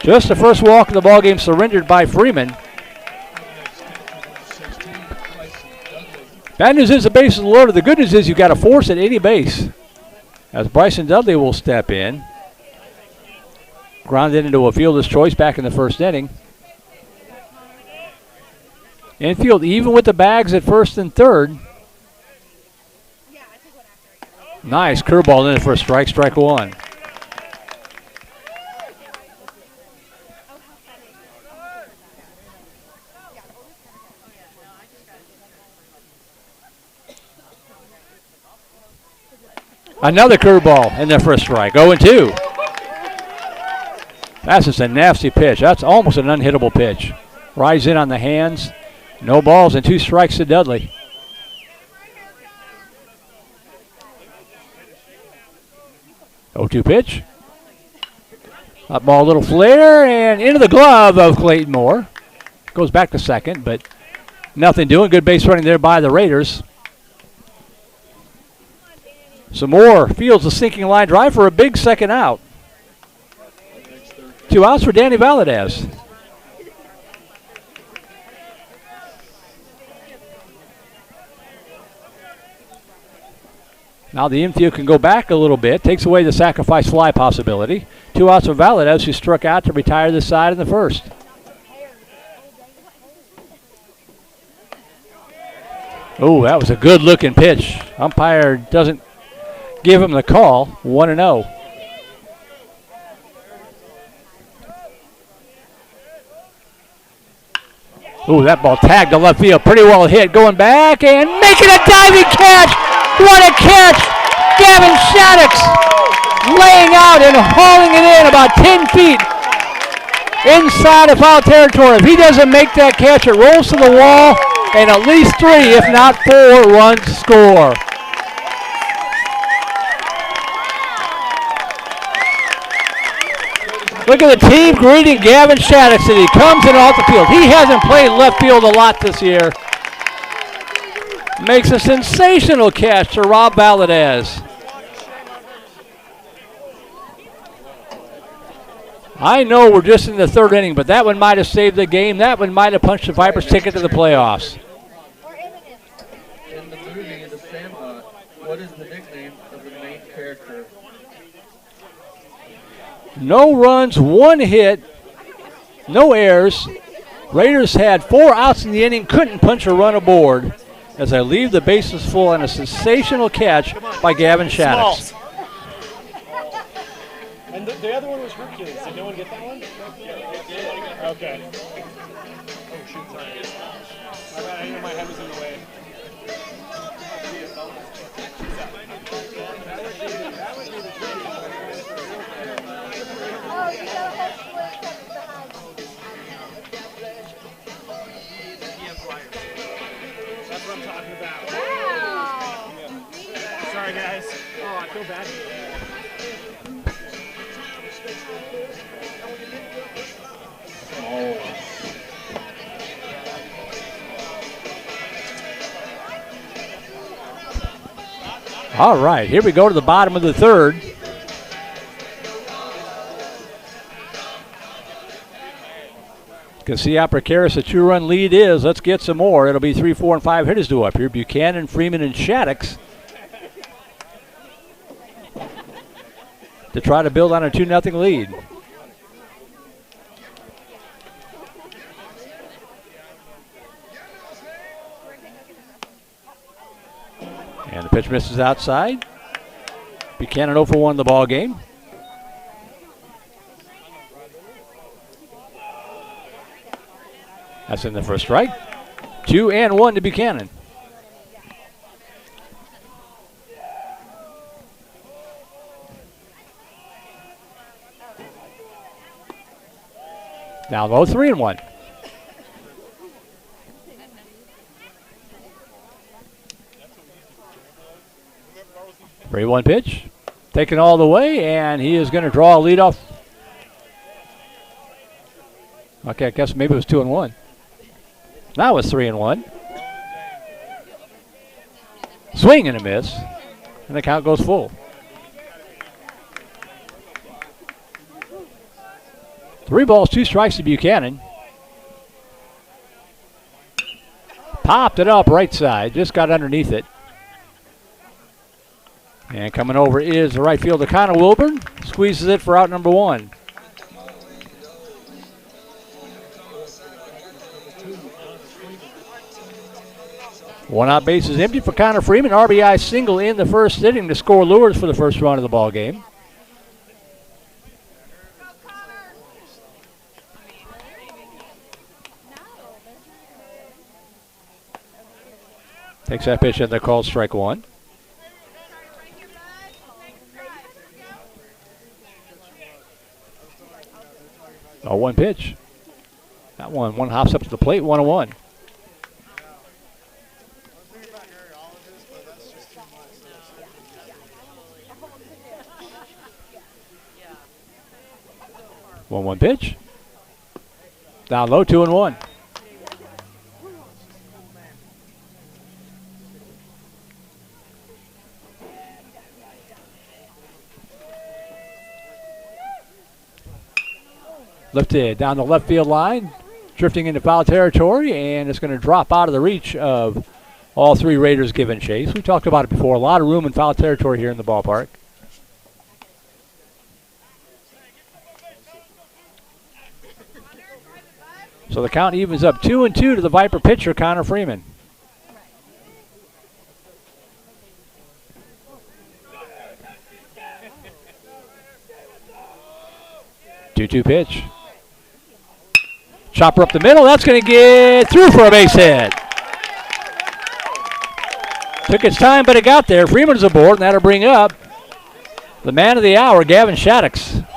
Just the first walk in the ballgame surrendered by Freeman. Bad news is the bases loaded. The good news is you've got to force at any base. As Bryson Dudley will step in. Grounded into a fielder's choice back in the first inning. Infield even with the bags at first and third. Nice curveball in for a strike, strike one. Another curveball in there for a strike, 0-2. That's just a nasty pitch. That's almost an unhittable pitch. Rise in on the hands. No balls and 2 strikes to Dudley. Oh, 2 pitch. Up ball, a little flare, and into the glove of Clayton Moore. Goes back to second, but nothing doing. Good base running there by the Raiders. So Moore fields a sinking line drive for a big second out. 2 outs for Danny Valadez. Now the infield can go back a little bit. Takes away the sacrifice fly possibility. 2 outs for Valadez, who struck out to retire this side in the first. Oh, that was a good looking pitch. Umpire doesn't give him the call. 1-0. Ooh, that ball tagged to left field. Pretty well hit. Going back and making a diving catch. What a catch. Gavin Shaddix laying out and hauling it in about 10 feet inside of foul territory. If he doesn't make that catch, it rolls to the wall, and at least 3, if not 4, runs score. Look at the team greeting Gavin Shaddix as he comes in off the field. He hasn't played left field a lot this year. Makes a sensational catch to Rob Valadez. I know we're just in the third inning, but that one might have saved the game. That one might have punched the Vipers' ticket to the playoffs. In the movie The Sandlot, what is the nickname of the main character? No runs, 1 hit, no errors. Raiders had 4 outs in the inning, couldn't punch a run aboard as I leave the bases full on a sensational catch by Gavin Shaddix. And the other one was Hercules. Did no one get that one? Okay. Oh, shoot, sorry. I know my head was in the way. That's what I'm talking about. Wow. Sorry, guys. Oh, I feel bad. All right, here we go to the bottom of the third. You can see how precarious a 2-run lead is. Let's get some more. It'll be 3, 4, and 5 hitters due up here. Buchanan, Freeman, and Shaddix to try to build on a 2-0 lead. And the Pitch misses outside. Buchanan 0 for 1 in the ball game. That's in the first strike. 2-1 to Buchanan. Down low, 3-1. Three one pitch, taken all the way, and he is going to draw a leadoff. Okay, I guess maybe it was 2-1. Now it's 3-1. Swing and a miss, and the count goes full. 3 balls, 2 strikes to Buchanan. Popped it up right side, just got underneath it. And coming over is the right fielder, Connor Wilburn. Squeezes it for out number 1. One out, base is empty for Connor Freeman. RBI single in the first inning to score Lures for the first run of the ball game. Takes that pitch and they're called strike 1. Oh, 1 pitch. That one hops up to the plate, 1-1. One pitch. Down low, 2-1. Lifted down the left field line, drifting into foul territory, and it's going to drop out of the reach of all 3 Raiders giving chase. We talked about it before. A lot of room in foul territory here in the ballpark. So the count evens up 2-2 to the Viper pitcher, Connor Freeman. Two-two pitch. Chopper up the middle. That's going to get through for a base hit. Took its time, but it got there. Freeman's aboard, and that'll bring up the man of the hour, Gavin Shaddix.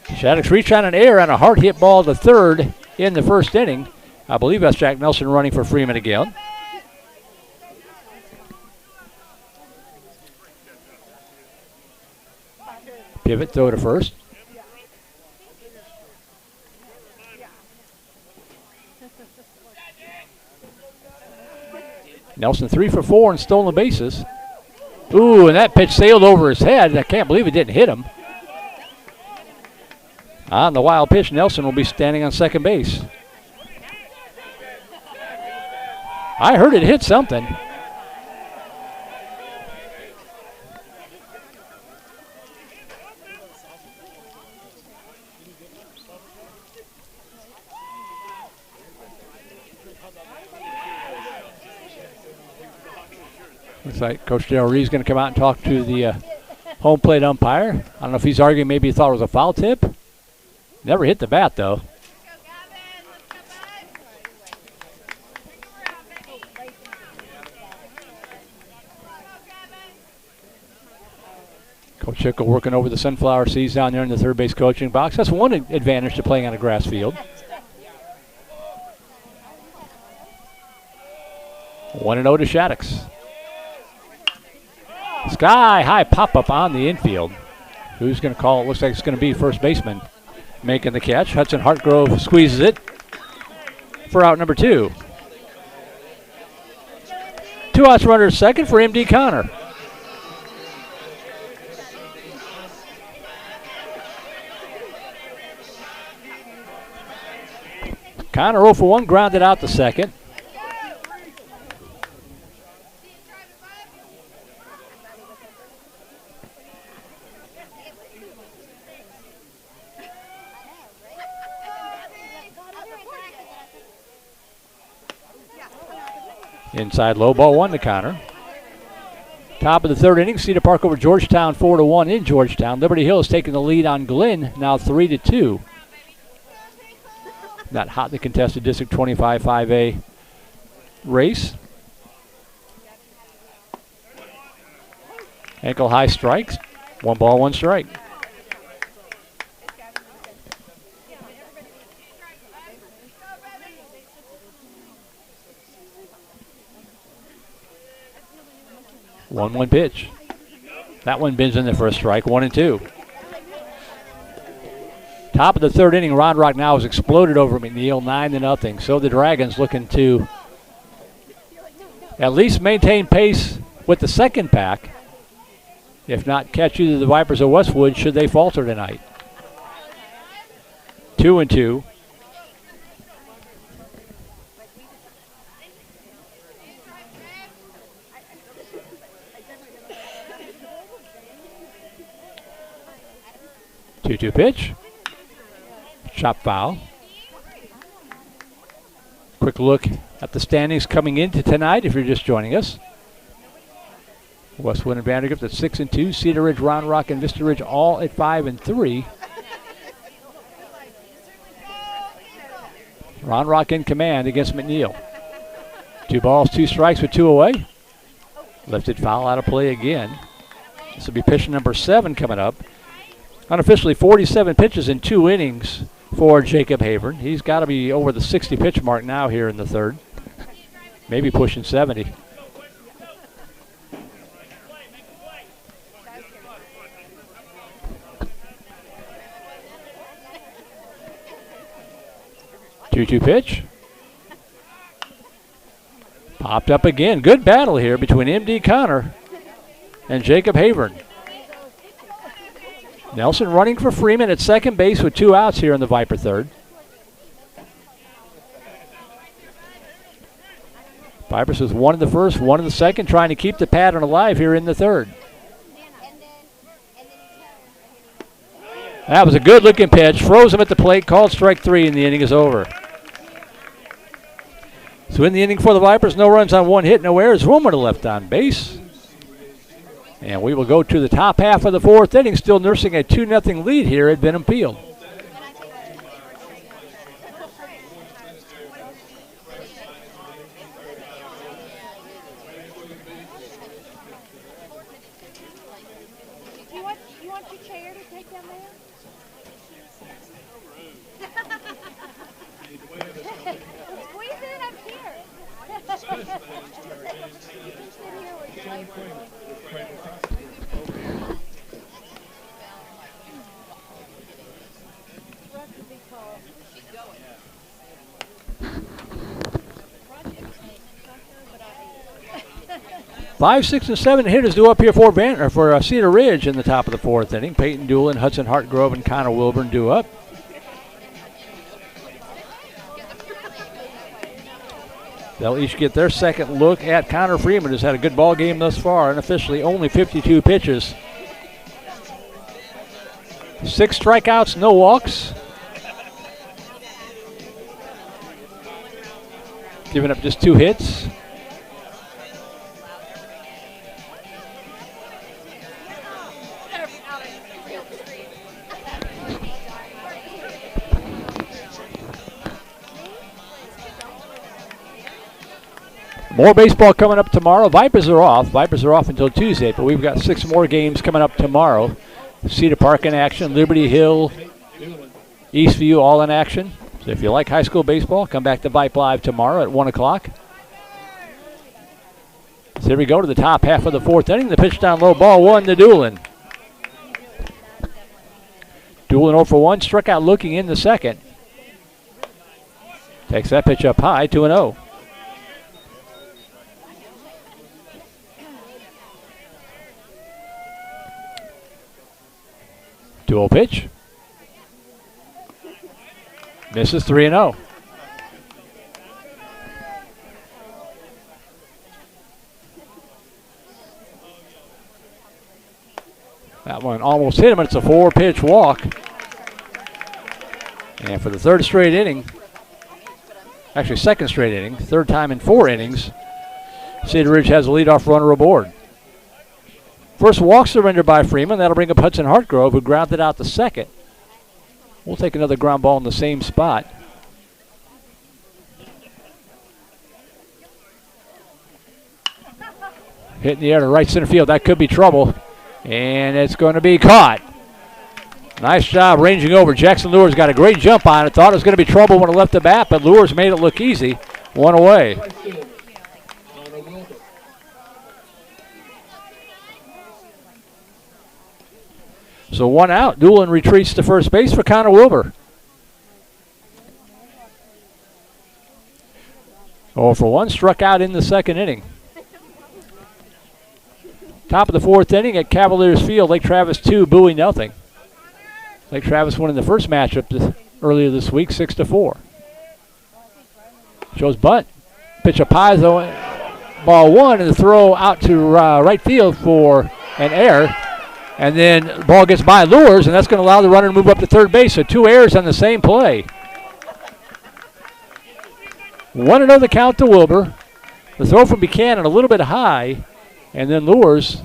Shaddix reached on an error on a hard hit ball to third in the first inning. I believe that's Jack Nelson running for Freeman again. Pivot, throw to first. Nelson 3 for 4 and stolen bases. Ooh, and that pitch sailed over his head. I can't believe it didn't hit him. On the wild pitch, Nelson will be standing on second base. I heard it hit something. Looks like Coach Darrell Reed's going to come out and talk to the home plate umpire. I don't know if he's arguing maybe he thought it was a foul tip. Never hit the bat, though. Coach Hickle working over the sunflower seeds down there in the third base coaching box. That's one advantage to playing on a grass field. 1-0 to Shaddix. Sky high pop-up on the infield. Who's going to call it? Looks like it's going to be first baseman making the catch. Hudson Hartgrove squeezes it for out number 2. 2 outs, runner second for M.D. Connor. Connor 0 for 1, grounded out the second. Inside low, ball 1 to Connor. Top of the third inning, Cedar Park over Georgetown 4-1 in Georgetown. Liberty Hill has taken the lead on Glenn, now 3-2. That hotly contested District 25 5A race. Ankle high strikes. 1 ball, 1 strike. One pitch. That one bends in there for a strike. 1-2. Top of the third inning, Round Rock now has exploded over McNeil, 9-0. So the Dragons looking to at least maintain pace with the second pack. If not, catch either the Vipers or Westwood should they falter tonight. 2-2. Two pitch. Chop foul. Quick look at the standings coming into tonight if you're just joining us. Westwood and Vandergrift at 6-2. Cedar Ridge, Round Rock, and Vista Ridge all at 5-3. Round Rock in command against McNeil. 2 balls, 2 strikes with 2 away. Lifted foul out of play again. This will be pitch number 7 coming up. Unofficially 47 pitches in 2 innings for Jacob Havern. He's got to be over the 60 pitch mark now here in the third. Maybe pushing 70. Two pitch. Popped up again. Good battle here between M.D. Connor and Jacob Havern. Nelson running for Freeman at second base with 2 outs here in the Viper third. Vipers with 1 in the first, 1 in the second, trying to keep the pattern alive here in the third. That was a good looking pitch. Froze him at the plate, called strike 3, and the inning is over. So in the inning for the Vipers, no runs on 1 hit, no errors. Roman to left on base. And we will go to the top half of the 4th inning, still nursing a 2-0 lead here at Benham Field. You want your chair to take down there? Squeeze it up here. Five, 6, and 7 hitters due up here for Cedar Ridge in the top of the 4th inning. Peyton Doolin, Hudson Hartgrove, and Connor Wilburn due up. They'll each get their second look at Connor Freeman, who's had a good ball game thus far, unofficially only 52 pitches. 6 strikeouts, no walks. Giving up just 2 hits. More baseball coming up tomorrow. Vipers are off. Vipers are off until Tuesday, but we've got 6 more games coming up tomorrow. Cedar Park in action, Liberty Hill, Eastview all in action. So if you like high school baseball, come back to Vype Live tomorrow at 1 o'clock. So here we go to the top half of the 4th inning. The pitch down low, ball 1 to Doolin. Doolin 0 for 1, struck out looking in the second. Takes that pitch up high, 2-0. Dual pitch. Misses 3-0. That one almost hit him, and it's a 4-pitch walk. And for the 3rd straight inning, actually 2nd straight inning, 3rd time in 4 innings, Cedar Ridge has a leadoff runner aboard. First walk surrender by Freeman. That'll bring up Hudson Hartgrove, who grounded out the second. We'll take another ground ball in the same spot. Hit in the air to right center field. That could be trouble. And it's going to be caught. Nice job ranging over. Jackson Lures got a great jump on it. Thought it was going to be trouble when it left the bat, but Lures made it look easy. One away. So one out. Doolin retreats to first base for Connor Wilbur. 0 for 1, struck out in the second inning. Top of the fourth inning at Cavaliers Field. Lake Travis 2, Bowie nothing. Lake Travis winning the first matchup earlier this week, 6-4. Shows bunt. Pitch up high, though. Ball one, and the throw out to right field for an error. And then the ball gets by Lures, and that's going to allow the runner to move up to third base. So 2 errors on the same play. 1-0 the count to Wilbur. The throw from Buchanan a little bit high, and then Lures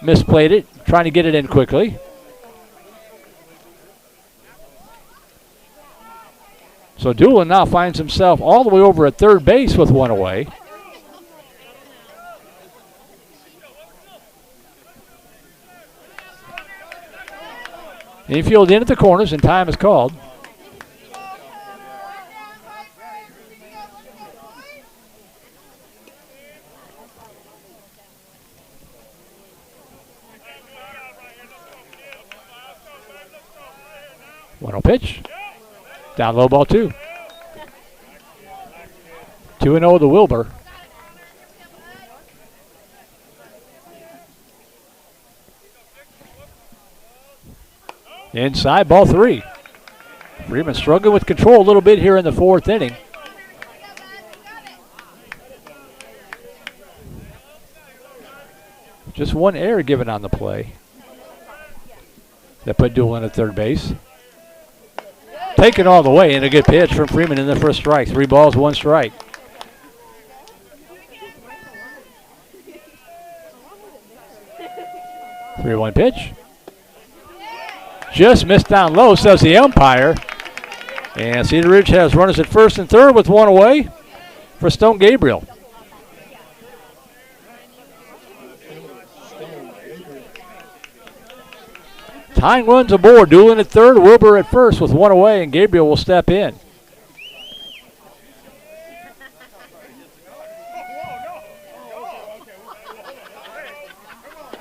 misplayed it, trying to get it in quickly. So Doolin now finds himself all the way over at third base with 1 away. Infield in at the corners, and time is called. One-0 pitch. Down low, ball 2. 2-0 to Wilbur. Inside, ball 3. Freeman struggling with control a little bit here in the fourth inning. Just 1 error given on the play. That put Doolin at third base. Taken all the way, and a good pitch from Freeman in the first strike. 3 balls, 1 strike. Three 1 pitch. Just missed down low, says the umpire. And Cedar Ridge has runners at first and third with 1 away for Stone Gabriel. Tying runs aboard. Doolin at third, Wilbur at first with 1 away, and Gabriel will step in.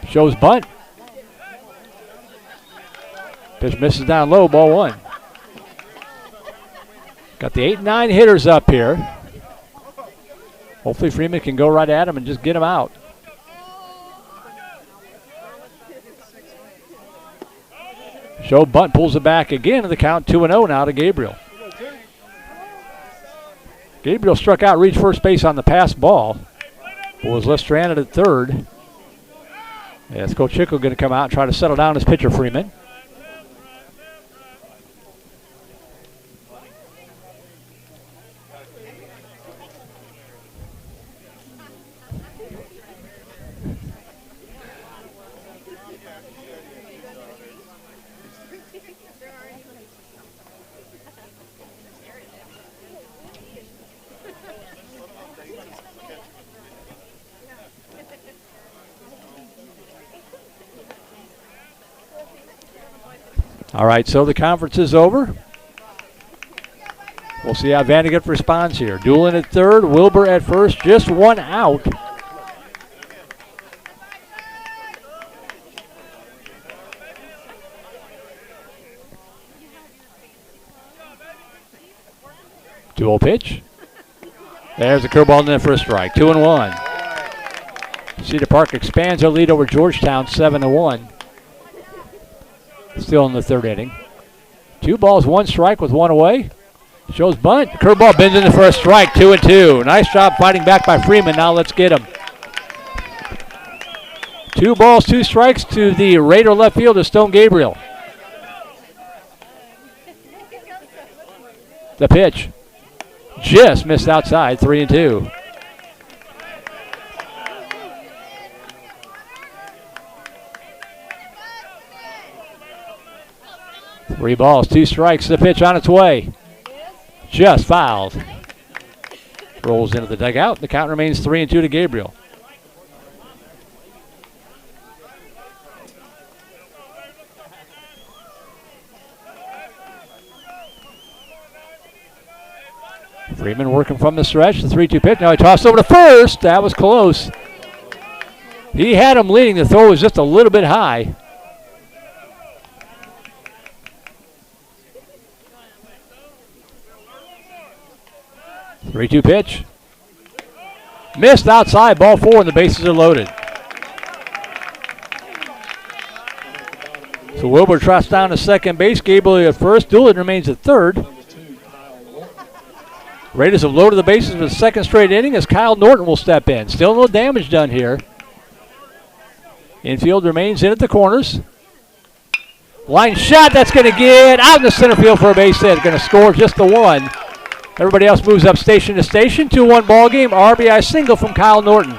Shows bunt. Pitch misses down low, ball 1. Got the 8 and 9 hitters up here. Hopefully Freeman can go right at him and just get him out. Show bunt, pulls it back again, and the count 2-0 now to Gabriel. Gabriel struck out, reached first base on the pass ball, but was left stranded at third. As Coach Chickle going to come out and try to settle down his pitcher, Freeman. All right, so the conference is over. We'll see how Vandegrift responds here. Doolin at third, Wilbur at first, just 1 out. Dual pitch. There's a curveball in there for a strike. 2-1. Cedar Park expands their lead over Georgetown, 7-1. Still in the third inning. 2 balls, 1 strike with 1 away. Shows bunt. Curveball bends in the first strike. 2-2. Nice job fighting back by Freeman. Now let's get him. 2 balls, 2 strikes to the Raider left fielder, Stone Gabriel. The pitch. Just missed outside. 3-2. 3 balls, 2 strikes. The pitch on its way. Just fouled. Rolls into the dugout. The count remains 3-2 to Gabriel. Freeman working from the stretch. The 3-2 pitch. Now he tossed over to first. That was close. He had him leading. The throw was just a little bit high. The 3-2 pitch. Missed outside. Ball 4 and the bases are loaded. So Wilbur trots down to second base. Gabriel at first. Doolin remains at third. Raiders have loaded the bases for the second straight inning as Kyle Norton will step in. Still no damage done here. Infield remains in at the corners. Line shot, that's going to get out in the center field for a base hit. Going to score just the one. Everybody else moves up station to station. 2-1 ball game. RBI single from Kyle Norton.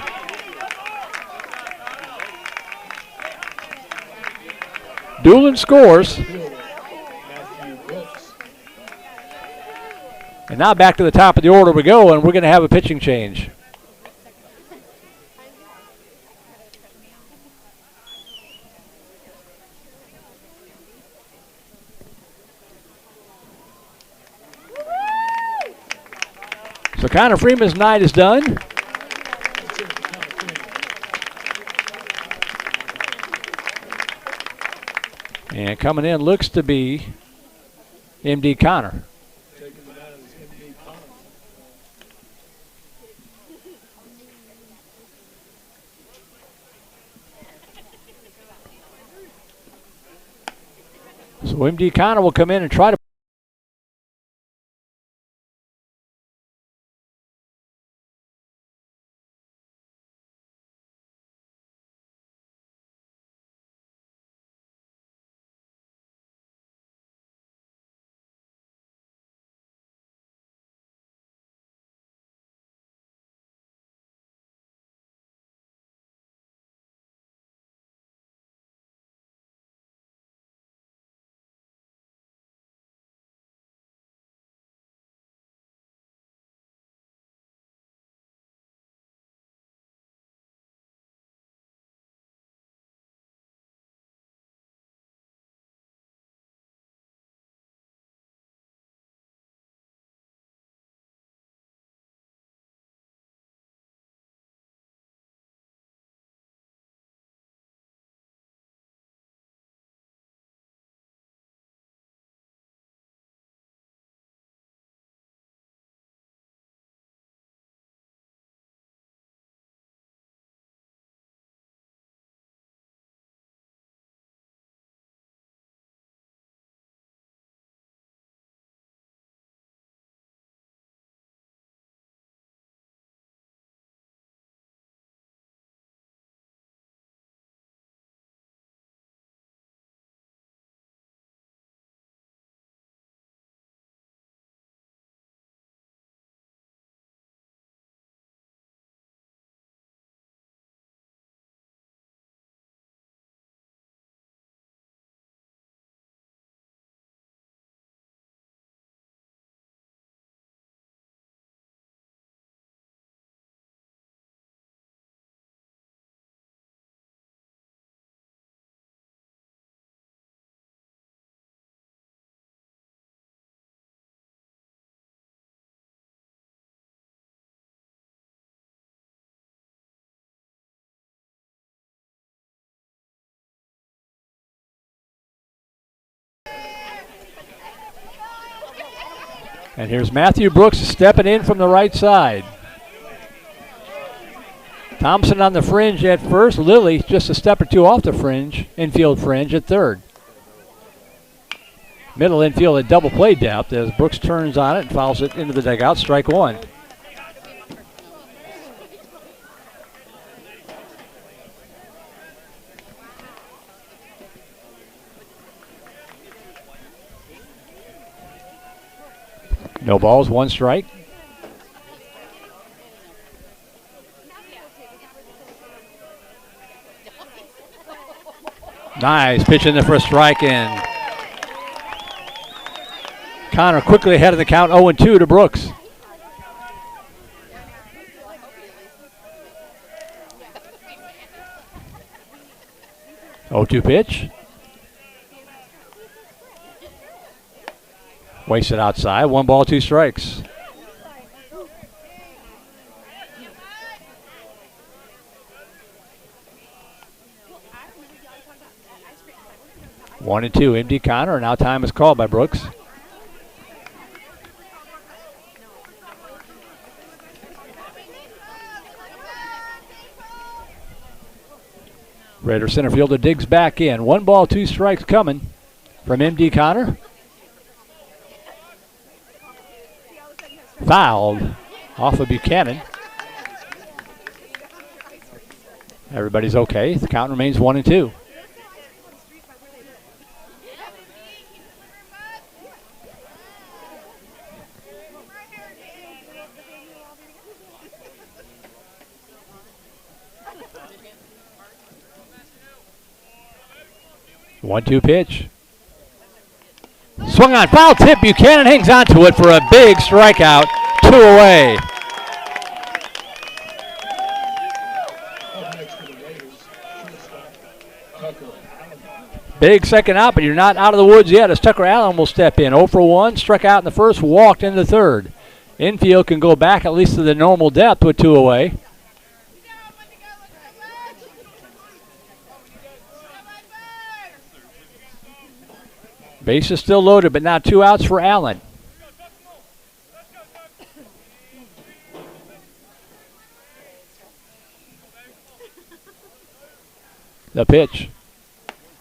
Doolin scores. And now back to the top of the order we go, and we're going to have a pitching change. So Connor Freeman's night is done. And coming in looks to be M.D. Connor. So M.D. Connor will come in and try to And here's Matthew Brooks stepping in from the right side. Thompson on the fringe at first. Lilly just a step or two off the fringe, infield fringe at third. Middle infield at double play depth as Brooks turns on it and fouls it into the dugout. Strike one. No balls, one strike. Nice pitch in there for a strike, and Connor quickly ahead of the count, 0-2 to Brooks. Oh, 2 pitch. Wasted outside. 1 ball, 2 strikes. One and 2. MD Connor, and now time is called by Brooks. Raider center fielder digs back in. 1 ball, 2 strikes coming from MD Connor. Fouled off of Buchanan. Everybody's okay. The count remains 1 and 2. One-two pitch. Swung on, foul tip. Buchanan hangs on to it for a big strikeout. 2 away. Big second out, but you're not out of the woods yet as Tucker Allen will step in. 0 for 1, struck out in the first, walked in the third. Infield can go back at least to the normal depth with 2 away. Base is still loaded, but now 2 outs for Allen. The pitch.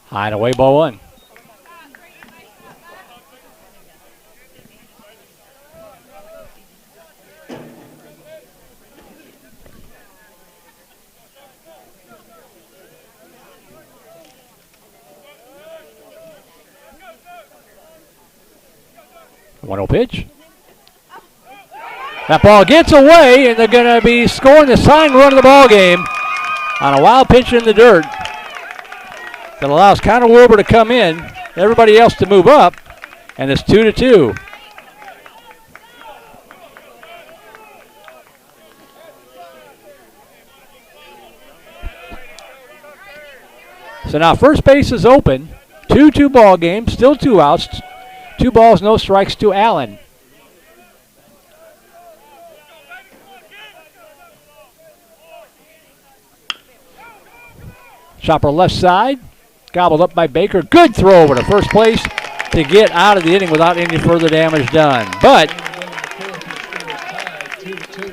High and away, ball 1. One-oh pitch. That ball gets away, and they're going to be scoring the tying run of the ball game on a wild pitch in the dirt that allows Connor Wilbur to come in, everybody else to move up, and it's 2-2. So now first base is open. 2-2 ball game, still 2 outs. 2 balls, no strikes to Allen. Chopper left side, gobbled up by Baker. Good throw over to first place to get out of the inning without any further damage done. But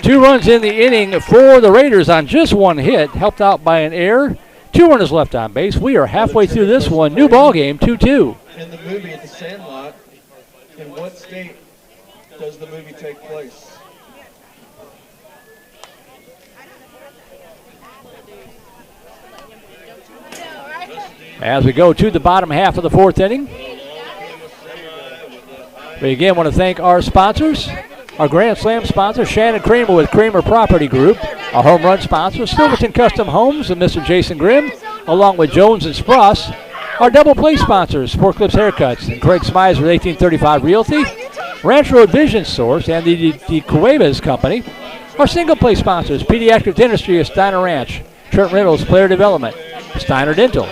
2 runs in the inning for the Raiders on just 1 hit, helped out by an error. 2 runners left on base. We are halfway through this one. New ball game, 2-2. In the movie at the Sandlot, in what state does the movie take place? As we go to the bottom half of the 4th inning, we again want to thank our sponsors. Our Grand Slam sponsor, Shannon Kramer with Kramer Property Group. Our home run sponsor, Silverton Custom Homes and Mr. Jason Grimm, along with Jones and Spross. Our double play sponsors, Sport Clips Haircuts and Craig Smize with 1835 Realty, Ranch Road Vision Source and the Cuevas Company. Our single play sponsors, Pediatric Dentistry of Steiner Ranch, Trent Reynolds Player Development, Steiner Dental,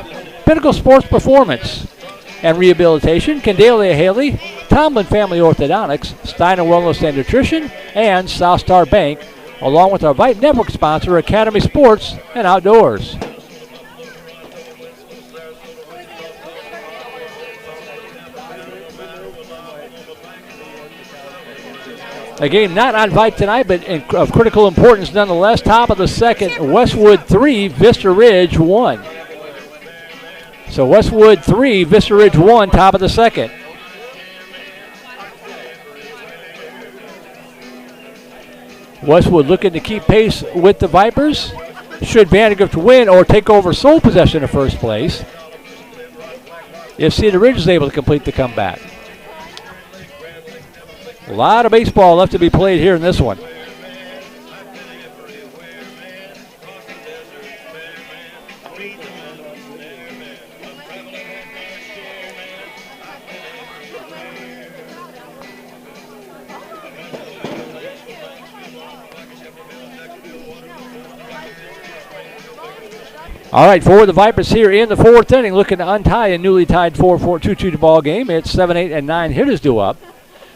Pinnacle Sports Performance and Rehabilitation, Candalia Haley, Tomlin Family Orthodontics, Steiner Wellness and Nutrition, and South Star Bank, along with our Vype Network sponsor, Academy Sports and Outdoors. A game not on Vype tonight, but of critical importance nonetheless. Top of the 2nd, Westwood 3, Vista Ridge 1. So Westwood 3, Vista Ridge 1, top of the 2nd. Westwood looking to keep pace with the Vipers. Should VANDEGRIFT win or take over sole possession of first place, if Cedar Ridge is able to complete the comeback. A lot of baseball left to be played here in this one. All right, for the Vipers here in the fourth inning, looking to untie a newly tied 4-4-2-2 ball game. It's 7, 8, and 9 hitters due up.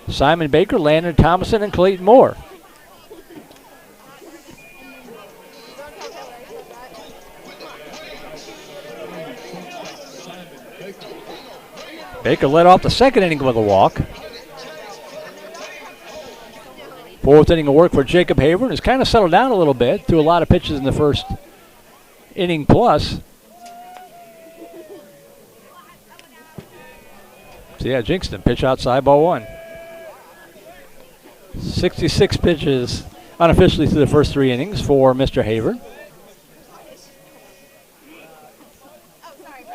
Simon Baker, Landon Thomason, and Clayton Moore. Baker led off the second inning with a walk. Fourth inning of work for Jacob Havern has kind of settled down a little bit, threw a lot of pitches in the first inning plus. So yeah, Jinkston, pitch outside, ball one. 66 pitches unofficially through the first 3 innings for Mr. Havern.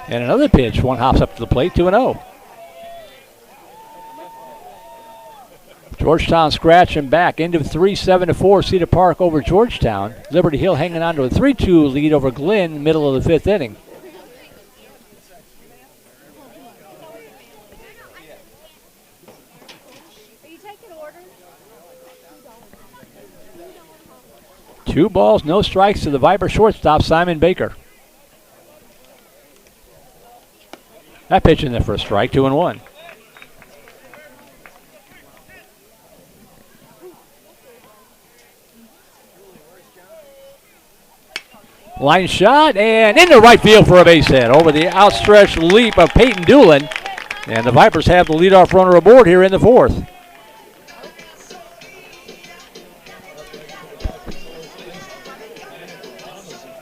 And another pitch, one hops up to the plate, 2-0. Georgetown scratching back into 3-7-4 Cedar Park over Georgetown. Liberty Hill hanging on to a 3-2 lead over Glenn, middle of the 5th inning. Two balls, no strikes to the Viper shortstop, Simon Baker. That pitch in there for a strike, 2-1. Line shot and into right field for a base hit over the outstretched leap of Peyton Doolin. And the Vipers have the leadoff runner aboard here in the fourth.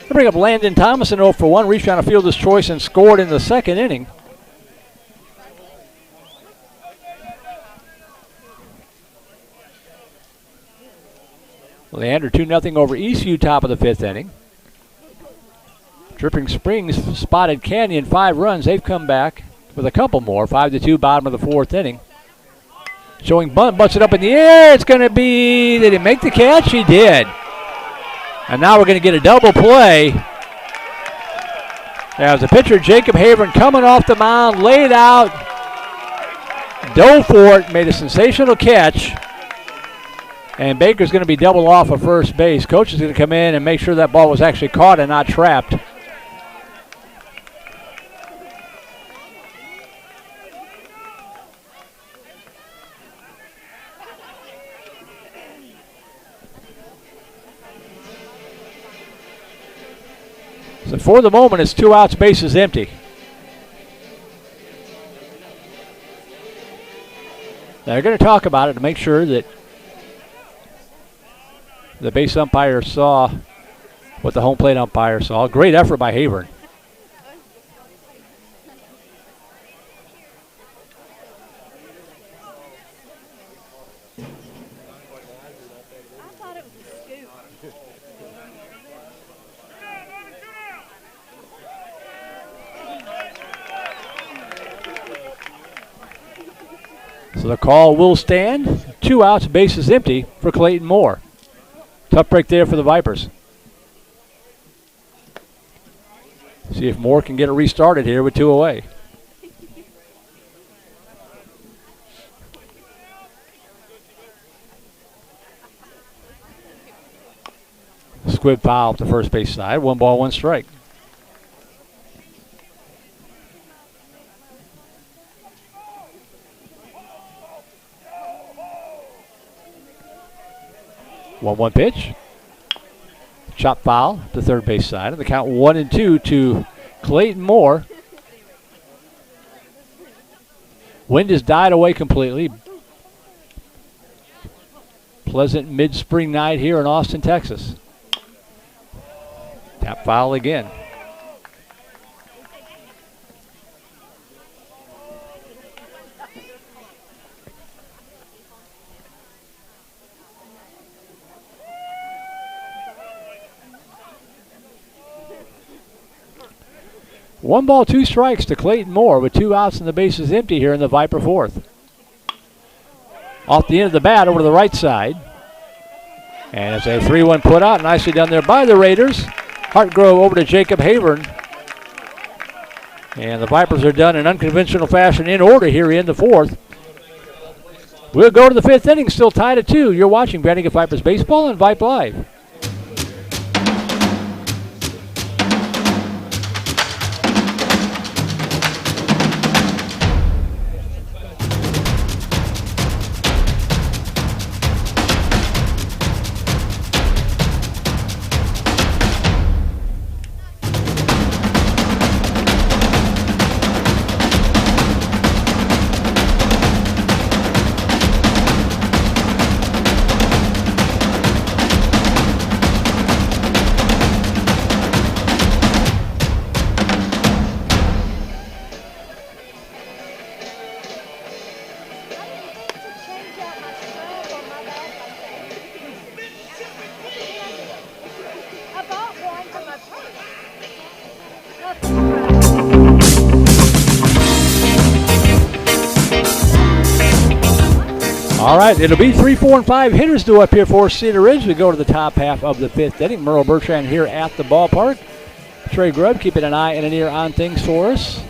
They bring up Landon Thomason 0 for 1, reached on a fielder's choice and scored in the second inning. Leander 2-0 over ECU, top of the 5th inning. Dripping Springs spotted Canyon 5 runs. They've come back with a couple more. 5-2, bottom of the 4th inning. Showing bunt, butts it up in the air. It's going to be, did he make the catch? He did. And now we're going to get a double play. As the pitcher, Jacob Havern, coming off the mound, laid out, dove for it, made a sensational catch. And Baker's going to be doubled off of first base. Coach is going to come in and make sure that ball was actually caught and not trapped. So for the moment, it's 2 outs, bases empty. They're going to talk about it to make sure that the base umpire saw what the home plate umpire saw. Great effort by Havern. So the call will stand. 2 outs, bases empty for Clayton Moore. Tough break there for the Vipers. See if Moore can get it restarted here with 2 away. Squib foul up the first base side. 1 ball, 1 strike. One pitch. Chop foul, the third base side. And the count 1-2 to Clayton Moore. Wind has died away completely. Pleasant mid-spring night here in Austin, Texas. Tap foul again. One ball, 2 strikes to Clayton Moore with 2 outs and the bases empty here in the Viper fourth. Off the end of the bat over to the right side. And it's a 3-1 put out. Nicely done there by the Raiders. Hartgrove over to Jacob Havern. And the Vipers are done in unconventional fashion in order here in the fourth. We'll go to the 5th inning, still tied at 2. You're watching Vandegrifts Vipers Baseball on Vype Live. All right, it'll be 3, 4, and 5 hitters due up here for Cedar Ridge. We go to the top half of the 5th inning. Merle Bertrand here at the ballpark. Trey Grubb keeping an eye and an ear on things for us,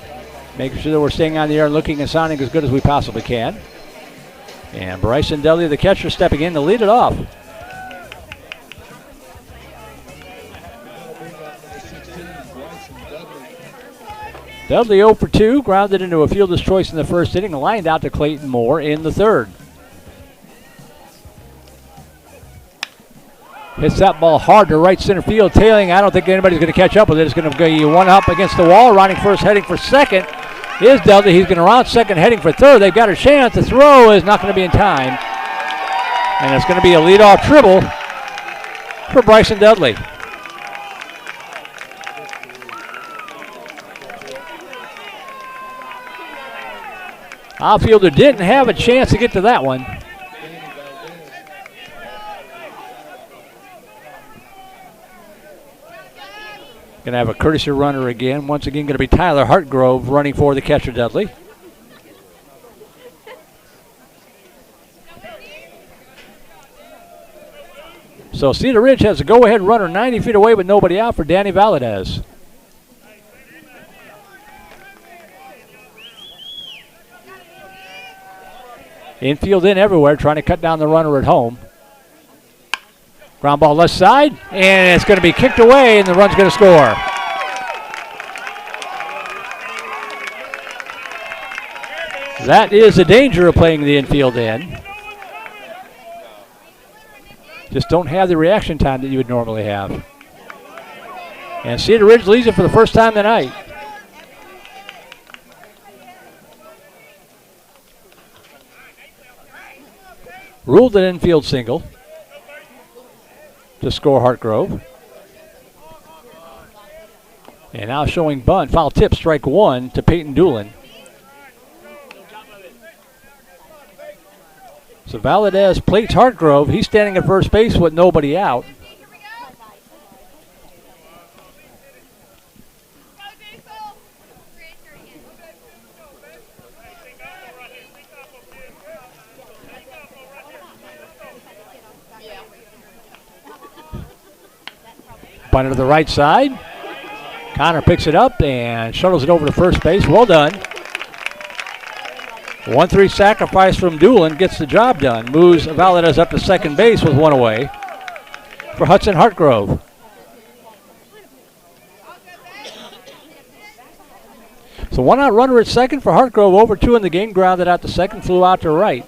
making sure that we're staying on the air and looking and sounding as good as we possibly can. And Bryson Dudley, the catcher, stepping in to lead it off. Dudley 0 for 2, grounded into a fielder's choice in the first inning, lined out to Clayton Moore in the third. Hits that ball hard to right center field, tailing. I don't think anybody's going to catch up with it. It's going to be one up against the wall. Running first, heading for second is Dudley. He's going to round second, heading for third. They've got a chance. The throw is not going to be in time. And it's going to be a leadoff triple for Bryson Dudley. Outfielder didn't have a chance to get to that one. Going to have a courtesy runner again. Once again, going to be Tyler Hartgrove running for the catcher, Dudley. So Cedar Ridge has a go-ahead runner 90 feet away with nobody out for Danny Valadez. Infield in everywhere, trying to cut down the runner at home. Ground ball left side, and it's going to be kicked away, and the run's going to score. That is the danger of playing the infield in. Just don't have the reaction time that you would normally have. And Cedar Ridge leads it for the first time tonight. Ruled an infield single to score Hartgrove. And now showing bunt. Foul tip, strike one to Peyton Doolin. So Valadez plates Hartgrove. He's standing at first base with nobody out. Bunt to the right side. Connor picks it up and shuttles it over to first base. Well done. 1-3 sacrifice from Doolin gets the job done. Moves Valadez up to second base with one away for Hudson Hartgrove. So one out runner at second for Hartgrove. Over two in the game. Grounded out to second. Flew out to right.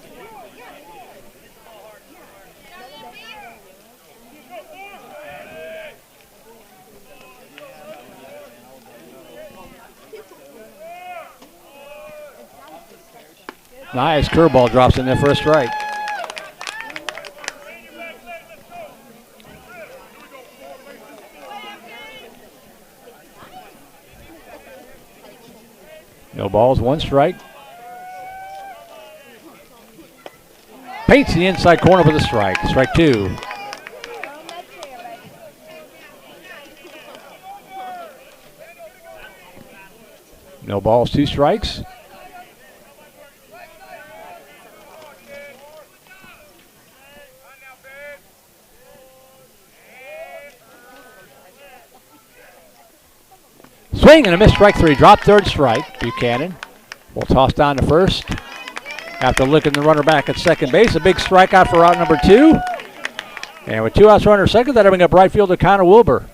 Nice curveball drops in there for a strike. No balls, one strike. Paints the inside corner for the strike. Strike two. No balls, two strikes. Swing and a missed strike three. Drop third strike. Buchanan will toss down to first. After looking the runner back at second base, a big strikeout for out number two. And with two outs runner second, that'll bring up right fielder Connor Wilbur.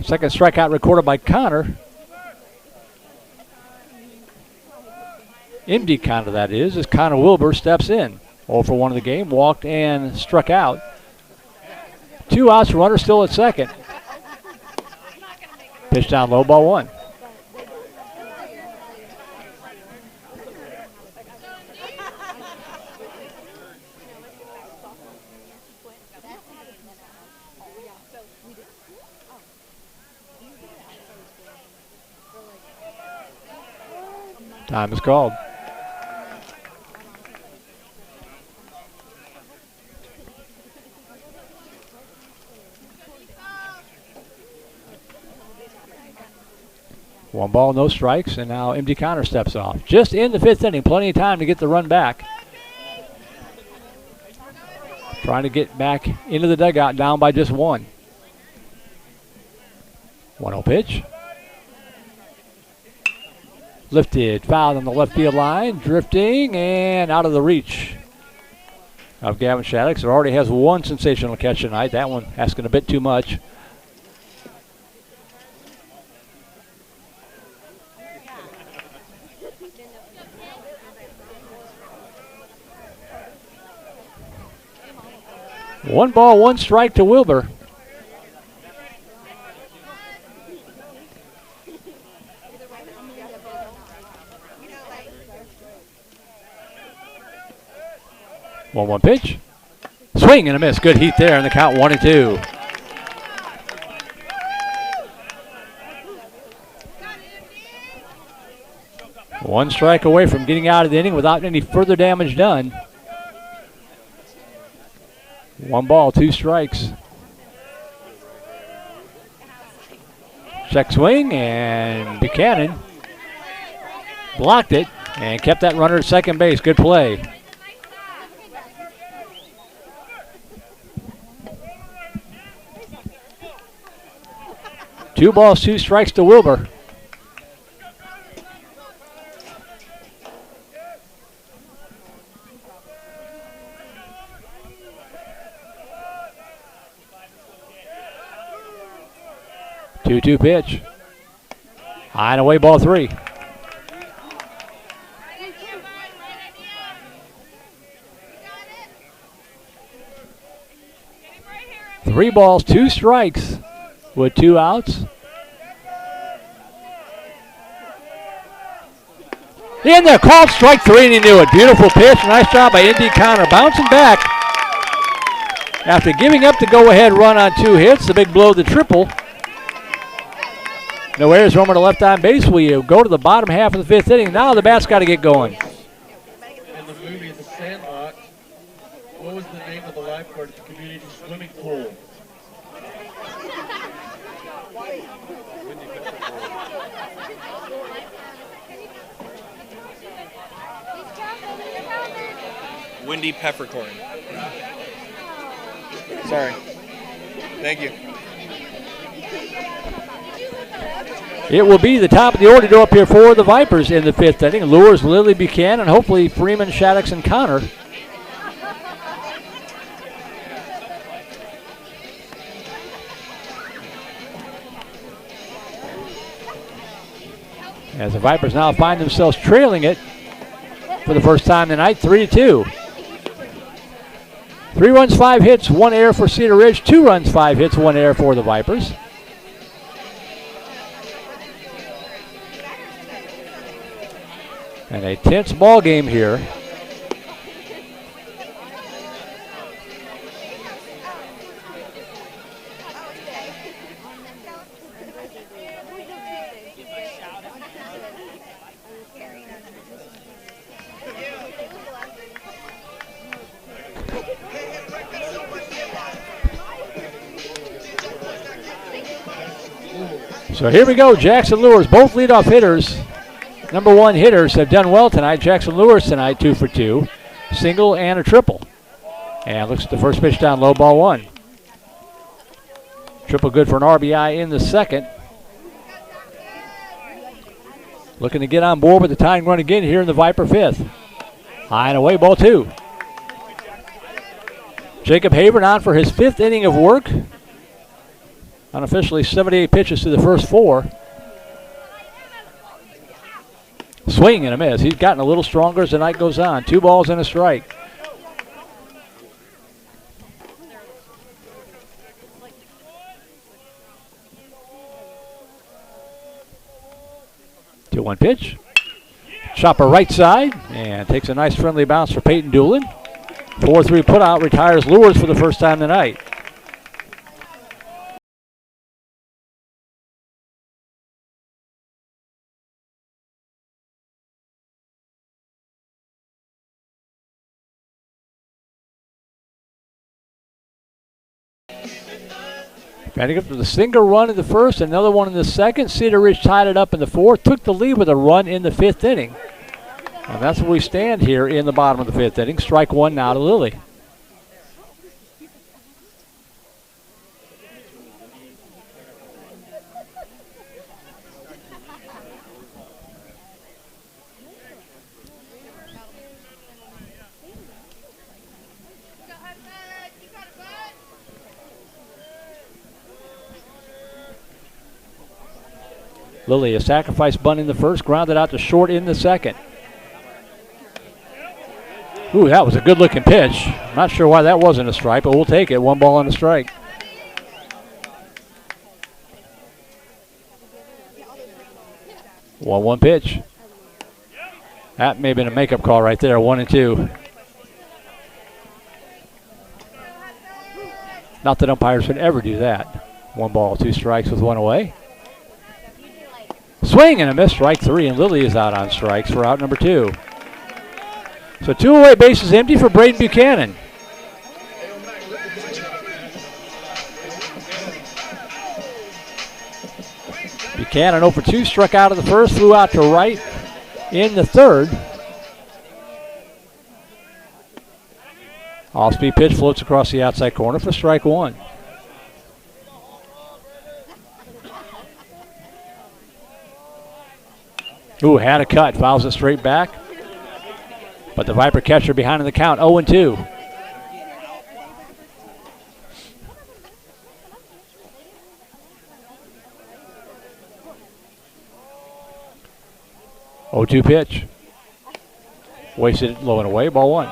Second strikeout recorded by Connor. Empty Connor, that is, as Connor Wilbur steps in. 0 for 1 of the game, walked and struck out. Two outs, runner still at second. Pitch down low, ball one. Time is called. 1 ball, no strikes, and now MD Connor steps off. Just in the 5th inning, plenty of time to get the run back. Trying to get back into the dugout, down by just 1. 1-0 pitch. Lifted, fouled on the left field line, drifting, and out of the reach of Gavin Shaddix. It already has 1 sensational catch tonight. That one asking a bit too much. One ball, 1 strike to Wilbur. One pitch. Swing and a miss. Good heat there, and the count 1-2. One strike away from getting out of the inning without any further damage done. 1 ball, 2 strikes. Check swing, and Buchanan blocked it and kept that runner at second base. Good play. Two balls, 2 strikes to Wilbur. Two pitch. High and away, ball 3. Three balls, 2 strikes with 2 outs. In there, called strike 3, and he knew it. Beautiful pitch. Nice job by MD Connor. Bouncing back after giving up the go-ahead run on 2 hits. The big blow, the triple. No errors, runner to left on base. We go to the bottom half of the 5th inning. Now the bat's got to get going. In the movie The Sandlot, what was the name of the lifeguard at the community swimming pool? Windy Peppercorn. Sorry. Thank you. It will be the top of the order to go up here for the Vipers in the 5th inning. Lures, Lily, Buchanan, hopefully Freeman, Shaddix, and Connor. As the Vipers now find themselves trailing it for the first time tonight, 3-2. 3 runs, 5 hits, 1 error for Cedar Ridge. 2 runs, 5 hits, 1 error for the Vipers. And a tense ball game here. So here we go, Jackson Lures, both leadoff hitters. Number 1 hitters have done well tonight. Jackson Lures tonight, 2 for 2. Single and a triple. And looks at the first pitch down low, ball 1. Triple good for an RBI in the 2nd. Looking to get on board with the tying run again here in the Viper 5th. High and away, ball 2. Jacob Havern on for his 5th inning of work. Unofficially 78 pitches to the first 4. Swing and a miss. He's gotten a little stronger as the night goes on. 2 balls and a strike. Two 1 pitch. Chopper right side and takes a nice friendly bounce for Peyton Doolin. 4-3 putout retires Lures for the first time tonight. Vandegrifft with a single run in the first, another one in the second. Cedar Ridge tied it up in the fourth, took the lead with a run in the fifth inning. And that's where we stand here in the bottom of the fifth inning. Strike one now to Lilly. Lilly, a sacrifice bunt in the first, grounded out to short in the second. Ooh, that was a good-looking pitch. I'm not sure why that wasn't a strike, but we'll take it. 1 ball and a strike. One pitch. That may have been a makeup call right there, 1-2. Not that umpires would ever do that. 1 ball, 2 strikes with 1 away. Swing and a miss, strike 3, and Lilly is out on strikes for out number 2. So 2 away, bases empty for Braden Buchanan. Buchanan 0 for 2, struck out of the first, flew out to right in the third. Off-speed pitch floats across the outside corner for strike 1. Ooh, had a cut, fouls it straight back. But the Viper catcher behind in the count, 0-2. Oh, 2 pitch. Wasted it low and away, ball 1.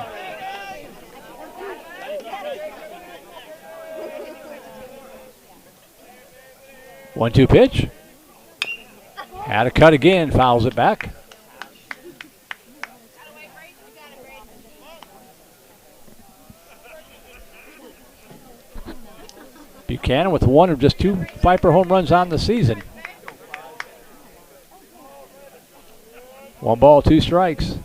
One-two pitch. Had a cut again, fouls it back. Buchanan with 1 of just 2 Viper home runs on the season. 1 ball, 2 strikes.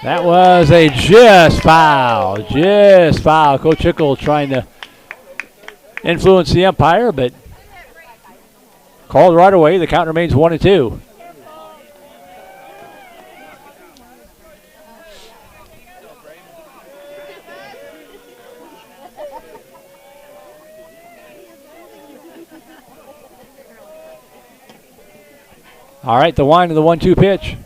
That was a just foul. Coach Hickle trying to influence the umpire, but called right away. The count remains 1-2. All right, the wind of the 1-2 pitch.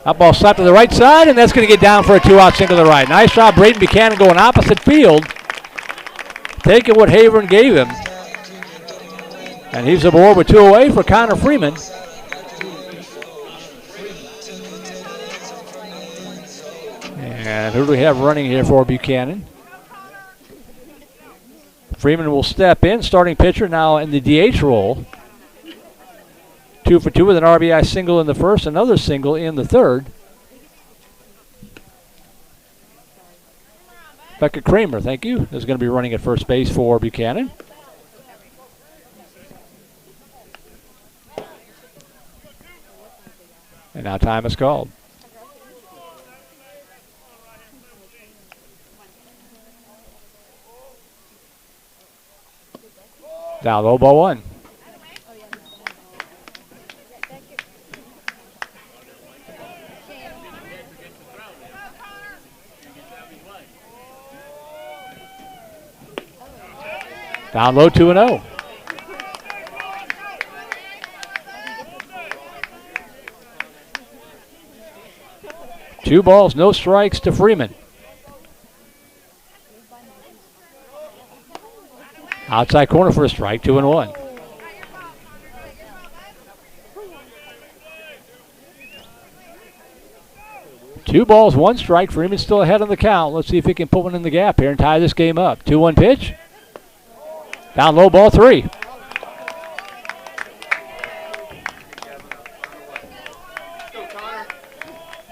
That ball slapped to the right side, and that's going to get down for a 2-out single to the right. Nice job, Braden Buchanan going opposite field, taking what Havern gave him. And he's aboard with 2 away for Connor Freeman. And who do we have running here for Buchanan? Freeman will step in, starting pitcher now in the DH role. 2 for 2 with an RBI single in the first, another single in the third. Becca Kramer, thank you, is going to be running at first base for Buchanan. And now time is called. Down low, ball 1. Down low, 2-0. Two balls, no strikes to Freeman. Outside corner for a strike, 2-1. Two balls, 1 strike. Freeman's still ahead on the count. Let's see if he can put one in the gap here and tie this game up. 2-1 pitch. Down low, ball 3.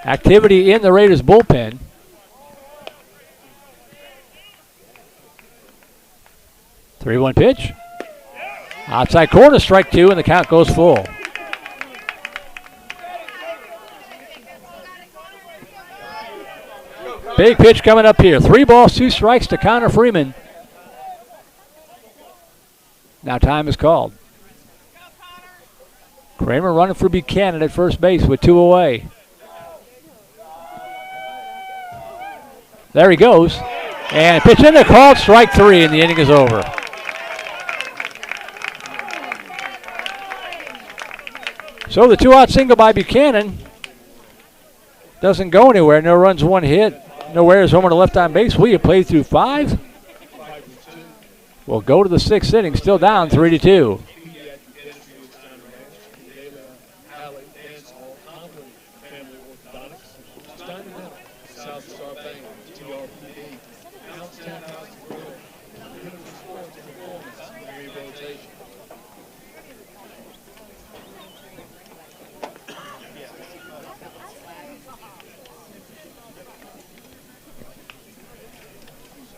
Activity in the Raiders bullpen. Three-one pitch. Outside corner, strike 2, and the count goes full. Big pitch coming up here. 3 balls, 2 strikes to Connor Freeman. Now time is called. Kramer running for Buchanan at first base with 2 away. There he goes. And pitch in there called, strike 3, and the inning is over. So the 2-out single by Buchanan doesn't go anywhere. No runs, 1 hit. No errors, homer to left on base. We have played through 5. We'll go to the 6th inning, still down 3-2.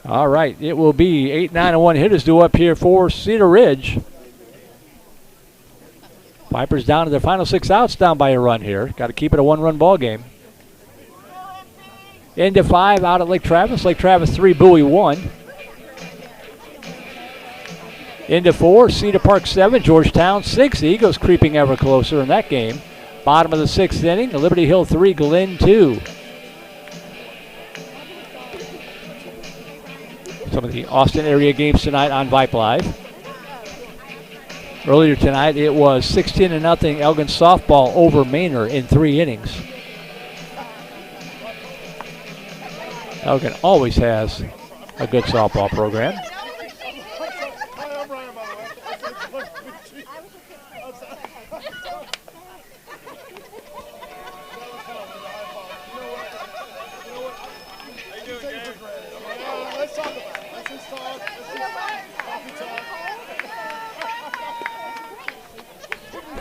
All right, it will be 8, 9, and 1 hitters due up here for Cedar Ridge. Vipers down to their final 6 outs, down by a run here. Got to keep it a 1-run ball game. Into 5 out at Lake Travis. Lake Travis 3, Bowie 1. Into 4, Cedar Park 7, Georgetown 6. The Eagles creeping ever closer in that game. Bottom of the 6th inning, Liberty Hill 3, Glen 2. Some of the Austin area games tonight on Vype Live. Earlier tonight, it was 16-0 Elgin softball over Manor in 3 innings. Elgin always has a good softball program.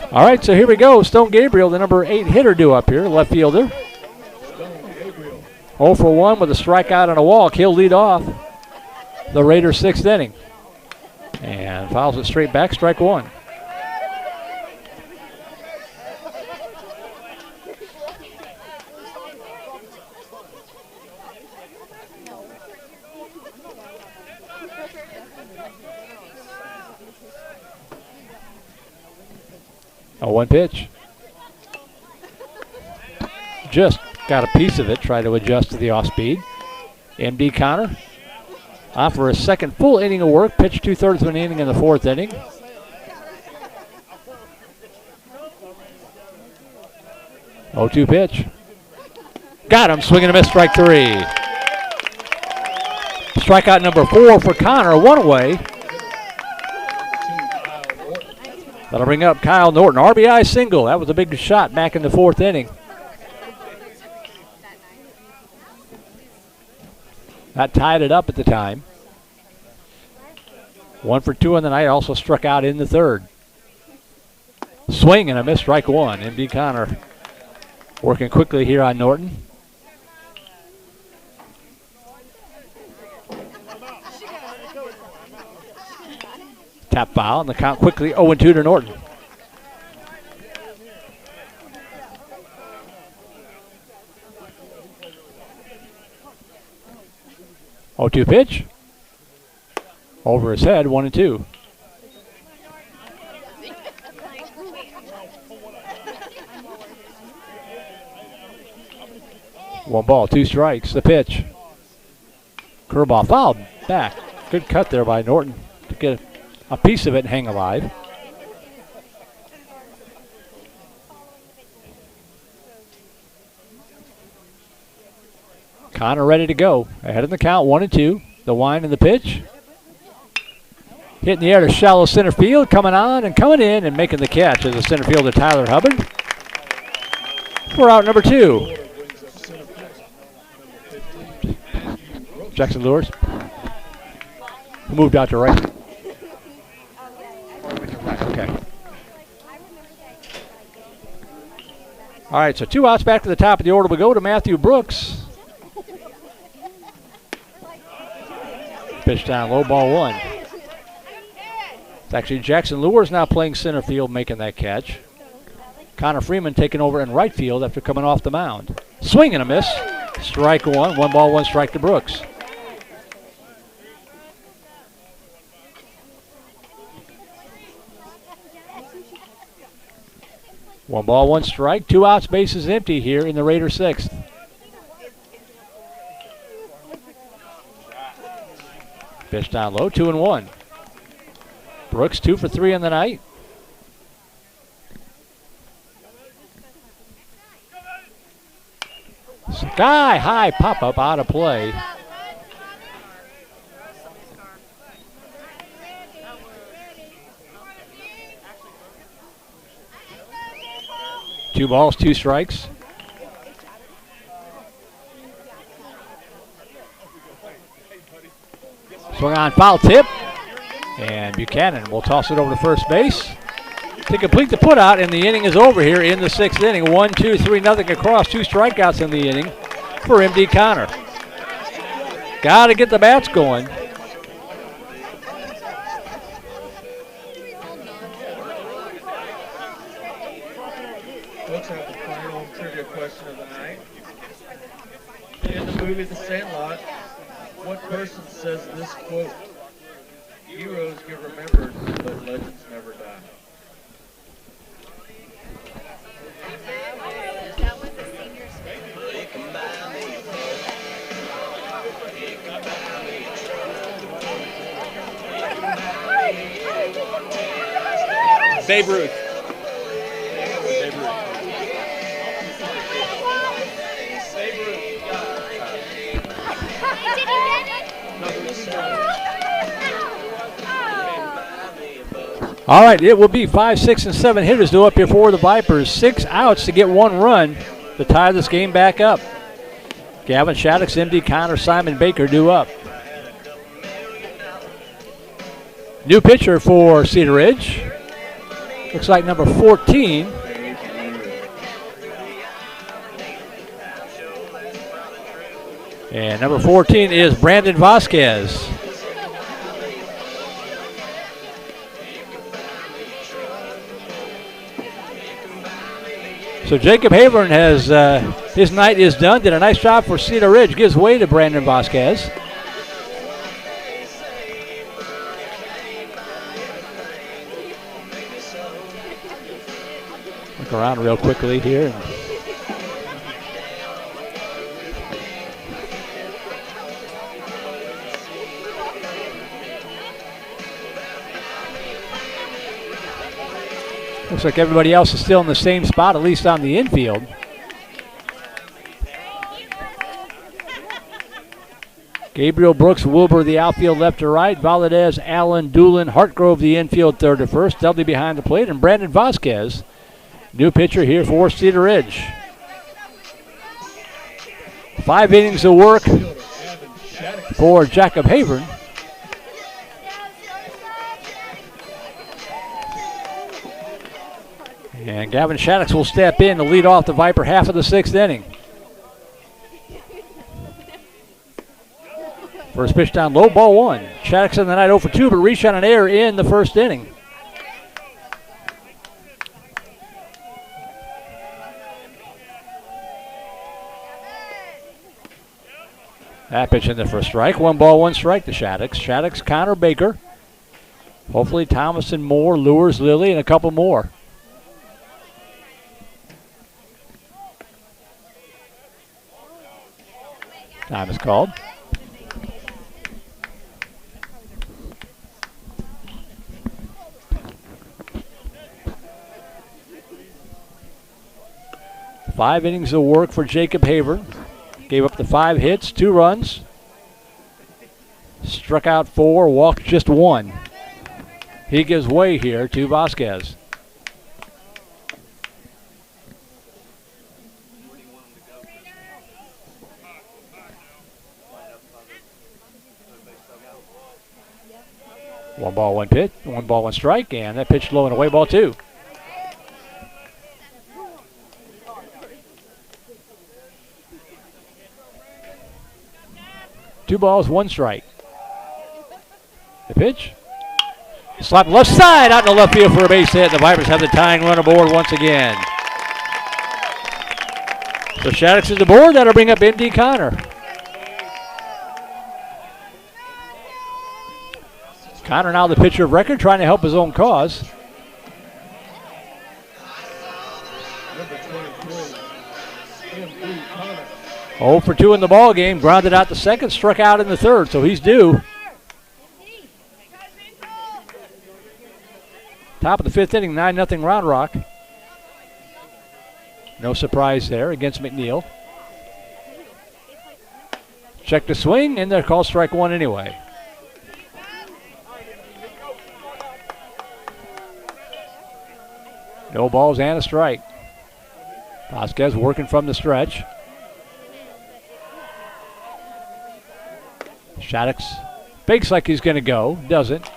All right, so here we go. Stone Gabriel, the number 8 hitter due up here, left fielder. 0 for 1 with a strikeout and a walk. He'll lead off the Raiders' 6th inning. And fouls it straight back, strike 1. A 1 pitch. Just got a piece of it, try to adjust to the off speed. MD Connor on for a second full inning of work, pitched 2/3 of an inning in the 4th inning. Oh, 2 pitch. Got him, swinging a miss, strike 3. Strikeout number 4 for Connor, 1 away. That'll bring up Kyle Norton. RBI single. That was a big shot back in the 4th inning. That tied it up at the time. 1 for 2 on the night. Also struck out in the 3rd. Swing and a miss, strike 1. MD Connor working quickly here on Norton. Tap foul, and the count quickly 0-2 to Norton. Oh, 2 pitch. Over his head, 1-2. One ball, 2 strikes. The pitch. Curveball fouled back. Good cut there by Norton to get a piece of it and hang alive. Connor ready to go. Ahead in the count, 1-2. The wind and the pitch. Hitting the air to shallow center field, coming on and coming in and making the catch as the center fielder Tyler Hubbard. For out number 2. Jackson Lewis. Moved out to right. Okay. All right, so 2 outs back to the top of the order. We go to Matthew Brooks. Pitch down, low, ball 1. It's actually Jackson Lewis now playing center field, making that catch. Connor Freeman taking over in right field after coming off the mound. Swing and a miss. Strike 1. 1 ball, 1 strike to Brooks. 1 ball, 1 strike, 2 outs, bases empty here in the Raider 6th. Pitch down low, 2-1. Brooks 2 for 3 on the night. Sky high pop up out of play. Two balls, 2 strikes. Swung on, foul tip. And Buchanan will toss it over to first base to complete the putout, and the inning is over here in the 6th inning. 1, 2, 3, nothing across. 2 strikeouts in the inning for M.D. Connor. Got to get the bats going. Folks have the final trivia question of the night. In the movie The Sandlot, what person says this quote? Heroes get remembered, but legends never die. Babe Ruth. All right, it will be 5, 6, and 7 hitters due up here for the Vipers. 6 outs to get 1 run to tie this game back up. Gavin Shaddix, M.D. Connor, Simon Baker due up. New pitcher for Cedar Ridge. Looks like number 14. And number 14 is Brandon Vasquez. So Jacob Havern has, his night is done. Did a nice job for Cedar Ridge. Gives way to Brandon Vasquez. Look around real quickly here. Looks like everybody else is still in the same spot, at least on the infield. Gabriel Brooks, Wilbur the outfield left to right. Valadez, Allen, Doolin, Hartgrove the infield third to first. Dudley behind the plate, and Brandon Vasquez, new pitcher here for Cedar Ridge. 5 innings of work for Jacob Havern. And Gavin Shaddix will step in to lead off the Viper half of the 6th inning. First pitch down low, ball 1. Shaddix in the night 0 for 2, but reached on an error in the 1st inning. That pitch in there for a strike. 1 ball, 1 strike to Shaddix. Shaddix, Connor, Baker. Hopefully Thomas and Moore, Lures, Lilly, and a couple more. Time is called. Five innings of work for Jacob Havern. Gave up the 5 hits, 2 runs. Struck out 4, walked just 1. He gives way here to Vasquez. One ball, 1 pitch, 1 ball, 1 strike, and that pitch low and away, ball 2. Two balls, 1 strike. The pitch. Slap left side out in the left field for a base hit. The Vipers have the tying run aboard once again. So Shaddix is aboard. That'll bring up M.D. Connor. Connor now the pitcher of record, trying to help his own cause. Connor. 0 for 2 in the ball game. Grounded out the second, struck out in the third, so he's due. Top of the fifth inning, 9-0 Round Rock. No surprise there against McNeil. Check the swing, and they're called strike one anyway. No balls and a strike. Vasquez working from the stretch. Shaddix fakes like he's going to go. Doesn't.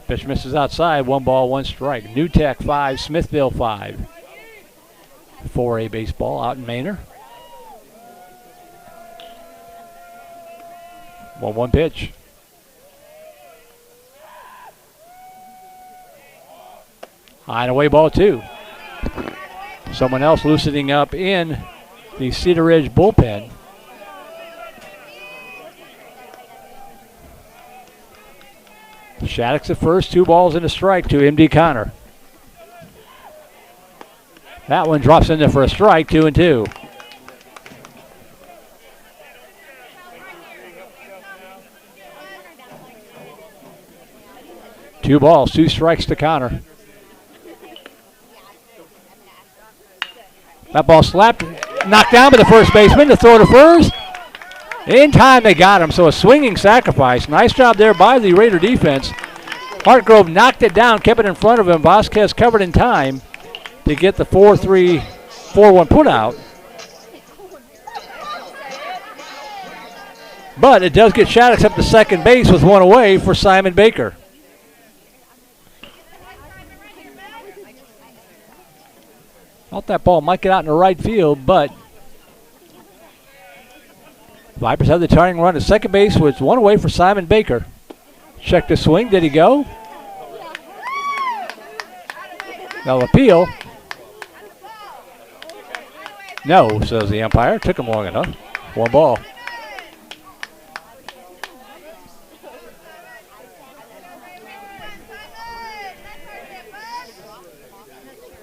Pitch misses outside. 1 ball, 1 strike. New Tech 5, Smithville 5. 4A baseball out in Manor. 1-1 pitch. High and away ball 2. Someone else loosening up in the Cedar Ridge bullpen. Shaddix at first, 2 balls and a strike to MD Connor. That one drops in there for a strike, 2-2. Two balls, 2 strikes to Connor. That ball slapped, knocked down by the first baseman to throw to first. In time they got him, so a swinging sacrifice. Nice job there by the Raider defense. Hartgrove knocked it down, kept it in front of him. Vasquez covered in time to get the 4-3, 4-1 put out. But it does get Shaddix up to second base with 1 away for Simon Baker. Thought that ball might get out in the right field, but Vipers have the tying run at second base with 1 away for Simon Baker. Check the swing. Did he go? No appeal. No, says the umpire. Took him long enough. 1 ball.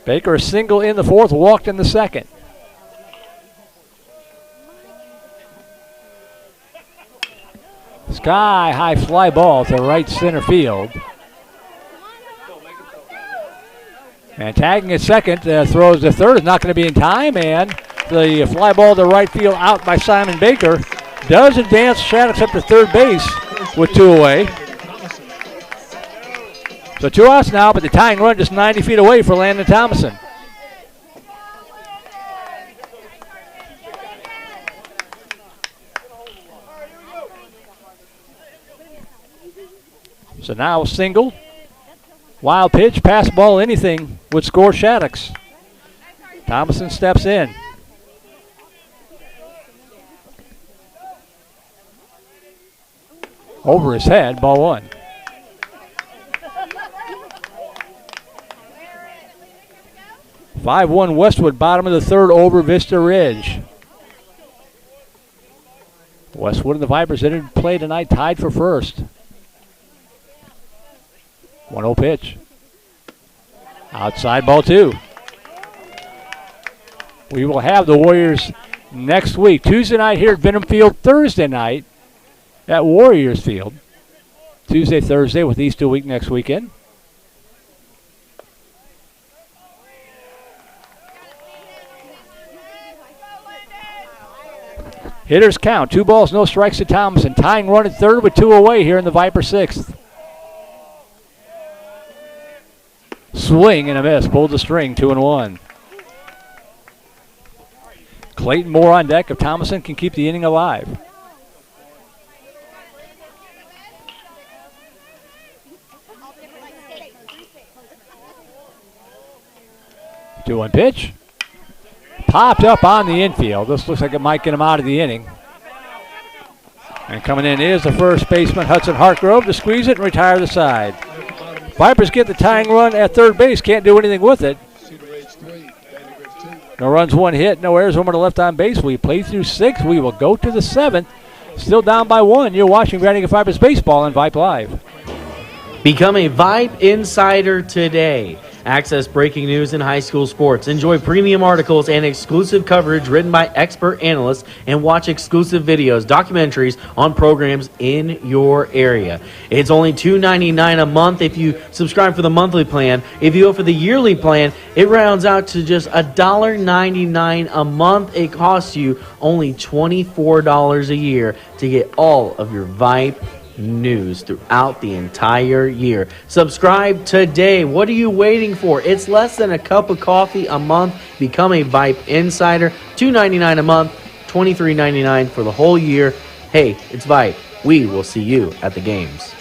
Baker a single in the 4th, walked in the 2nd. Sky high fly ball to right center field. And tagging at second, throws to third, is not going to be in time, and the fly ball to right field out by Simon Baker does advance Shaddix up to third base with 2 away. So 2 outs now, but the tying run just 90 feet away for Landon Thomason. So now a single, wild pitch, pass ball, anything would score Shaddix. Thomason steps in. Over his head, ball 1. "5-1 Westwood, bottom of the 3rd over Vista Ridge." Westwood and the Vipers entered play tonight tied for first. 1-0 pitch. Outside ball 2. We will have the Warriors next week. Tuesday night here at Benham Field. Thursday night at Warriors Field. Tuesday, Thursday with Easter week next weekend. Hitters count. 2 balls, no strikes to Thomason. Tying run at 3rd with 2 away here in the Viper 6th. Swing and a miss. Pulled the string. 2-1. Clayton Moore on deck if Thomason can keep the inning alive. Two one pitch. Popped up on the infield. This looks like it might get him out of the inning. And coming in is the first baseman, Hudson Hartgrove, to squeeze it and retire the side. Vipers get the tying run at third base. Can't do anything with it. No runs, 1 hit, no errors, over to left on base. We play through 6. We will go to the 7th. Still down by 1. You're watching Vandegrifts Vipers baseball on Vype Live. Become a Vype insider today. Access breaking news in high school sports. Enjoy premium articles and exclusive coverage written by expert analysts, and watch exclusive videos, documentaries on programs in your area. It's only $2.99 a month if you subscribe for the monthly plan. If you go for the yearly plan, it rounds out to just $1.99 a month. It costs you only $24 a year to get all of your Vype news throughout the entire year. Subscribe today. What are you waiting for? It's less than a cup of coffee a month. Become a Vype Insider. $2.99 a month, $23.99 for the whole year. Hey, it's Vype. We will see you at the games.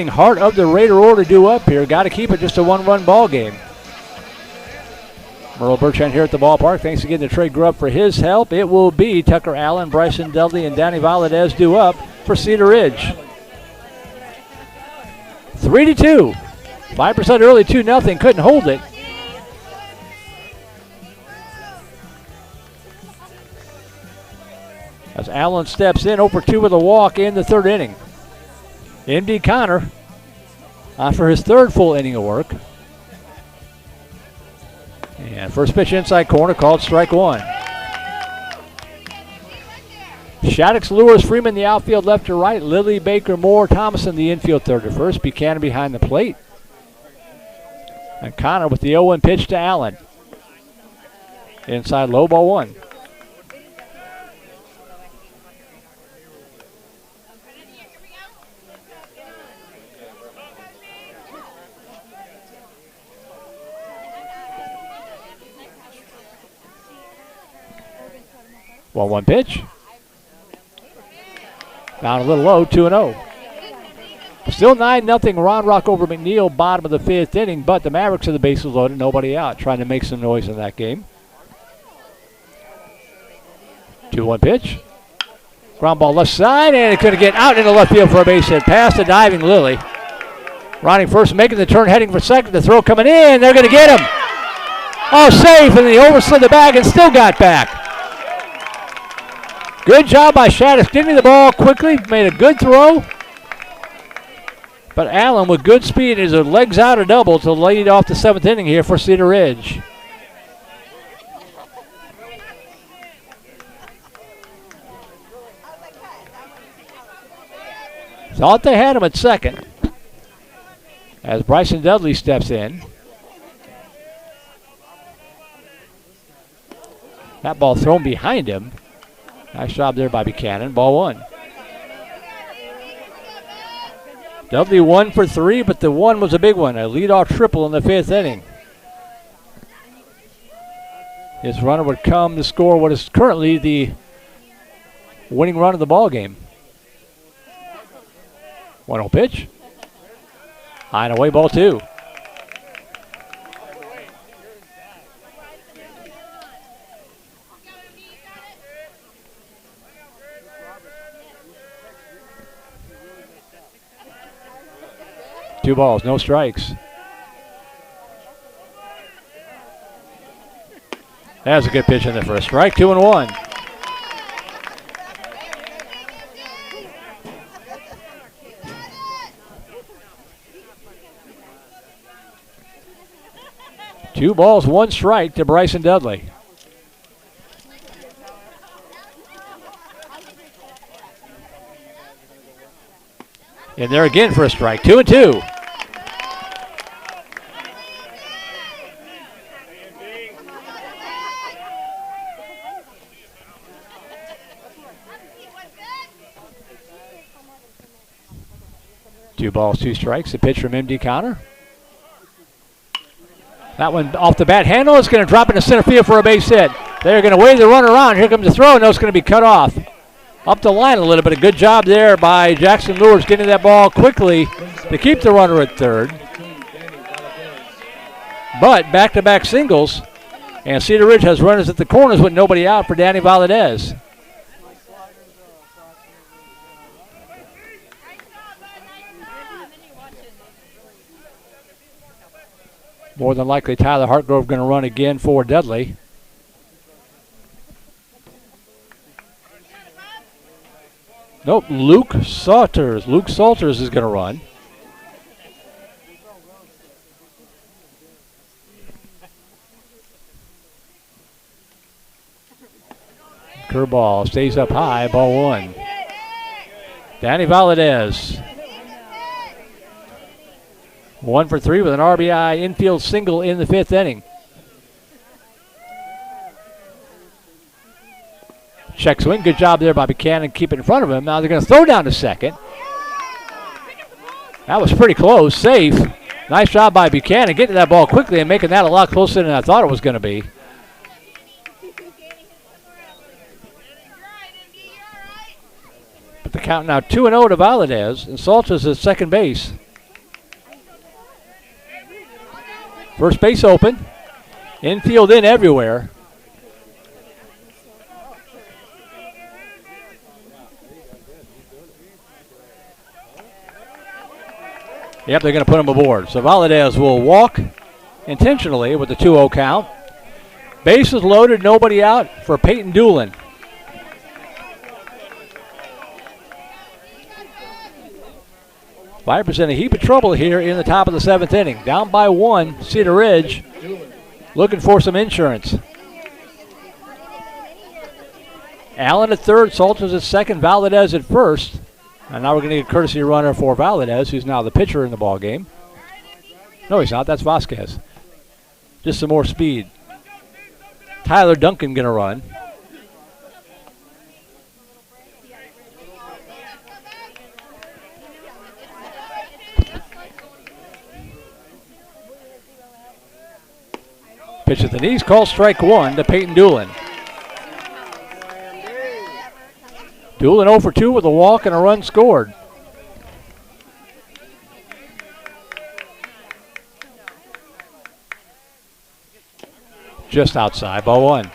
Heart of the Raider order due up here. Got to keep it just a one-run ball game. Merle Bertrand here at the ballpark. Thanks again to Trey Grubb for his help. It will be Tucker Allen, Bryson Dudley, and Danny Valadez due up for Cedar Ridge. 3-2. 5% early, 2-0. Couldn't hold it. As Allen steps in, 0-2 with a walk in the third inning. M.D. Connor on for his third full inning of work. And first pitch inside corner, called strike one. Shaddix lures Freeman the outfield left to right. Lilly, Baker, Moore, Thomason the infield third to first. Buchanan behind the plate. And Connor with the 0-1 pitch to Allen. Inside low, ball one. Well, one pitch. Down a little low, 2-0. Still 9-0 Round Rock over McNeil, bottom of the fifth inning, but the Mavericks have the bases loaded, nobody out, trying to make some noise in that game. 2-1 pitch. Ground ball left side, and it couldn't get out into left field for a base hit. Past the diving Lilly. Rounding first, making the turn, heading for second. The throw coming in, they're going to get him. Oh, safe, and he overslid the bag and still got back. Good job by Shaddix getting the ball quickly, made a good throw. But Allen with good speed is a legs out a double to lead off the seventh inning here for Cedar Ridge. Thought they had him at second as Bryson Dudley steps in. That ball thrown behind him. Nice job there by Buchanan. Ball one. Dudley 1 for 3, but the one was a big one. A leadoff triple in the fifth inning. His runner would come to score what is currently the winning run of the ball game. 1-0 pitch. High and away, ball two. Two balls, no strikes. That was a good pitch in there for a strike. 2-1. Two balls, one strike to Bryson Dudley. And there again for a strike. 2-2. Two balls, two strikes. A pitch from M.D. Connor. That one off the bat handle. It's going to drop into center field for a base hit. They're going to wave the runner around. Here comes the throw. No, it's going to be cut off. Up the line a little bit. A good job there by Jackson Lures getting that ball quickly to keep the runner at third. But back-to-back singles. And Cedar Ridge has runners at the corners with nobody out for Danny Valadez. More than likely, Tyler Hartgrove going to run again for Dudley. Nope, Luke Salters. Luke Salters is going to run. Curveball stays up high, ball one. Danny Valadez. 1 for 3 with an RBI infield single in the 5th inning. Check swing, good job there by Buchanan, keep it in front of him. Now they're going to throw down to second. That was pretty close, safe. Nice job by Buchanan, getting that ball quickly and making that a lot closer than I thought it was going to be. But the count now 2-0 to Valadez, and Salters at second base. First base open. Infield in everywhere. Yep, they're going to put him aboard. So Valadez will walk intentionally with the 2-0 count. Bases loaded, nobody out for Peyton Doolin. Vipers in a heap of trouble here in the top of the 7th inning. Down by 1, Cedar Ridge looking for some insurance. Allen at third, Salters at second, Valadez at first. And now we're going to get a courtesy runner for Valadez, who's now the pitcher in the ball game. No, he's not. That's Vasquez. Just some more speed. Tyler Duncan going to run. Pitch at the knees, call strike 1 to Peyton Doolin. Doolin 0 for 2 with a walk and a run scored. Just outside, ball 1.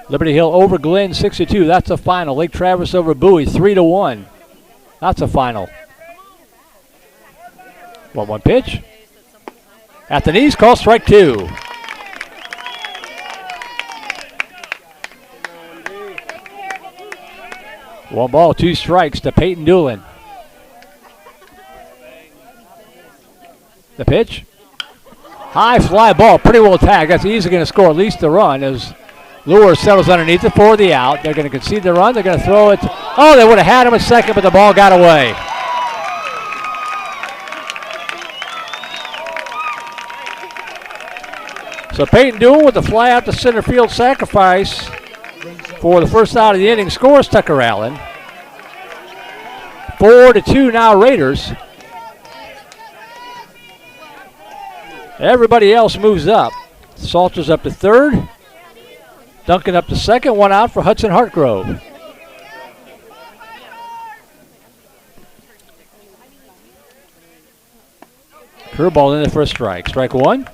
Liberty Hill over Glen 6-2. That's the final. Lake Travis over Bowie 3-1. That's the final. 1-1 pitch. At the knees, call strike 2. One ball, 2 strikes to Peyton Doolin. The pitch. High fly ball, pretty well tagged. That's easily going to score at least the run as Lure settles underneath it for the out. They're going to concede the run. They're going to throw it. Oh, they would have had him at second, but the ball got away. So Peyton Doolin with the fly out to center field sacrifice for the first out of the inning, scores Tucker Allen. 4-2 now Raiders. Everybody else moves up. Salters up to third. Duncan up to second. 1 out for Hudson Hartgrove. Curveball in there for a strike. Strike 1.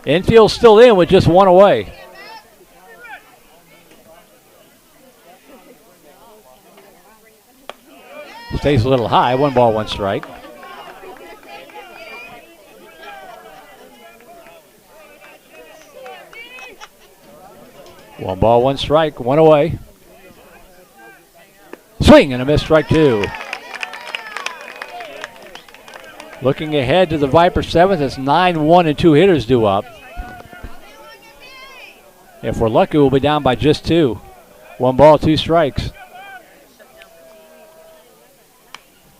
Infield still in with just 1 away. Stays a little high. 1 ball, 1 strike. One ball, 1 strike. 1 away. Swing and a miss, strike 2. Looking ahead to the Viper 7th, it's 9-1 and 2 hitters due up. If we're lucky, we'll be down by just 2. 1 ball, 2 strikes.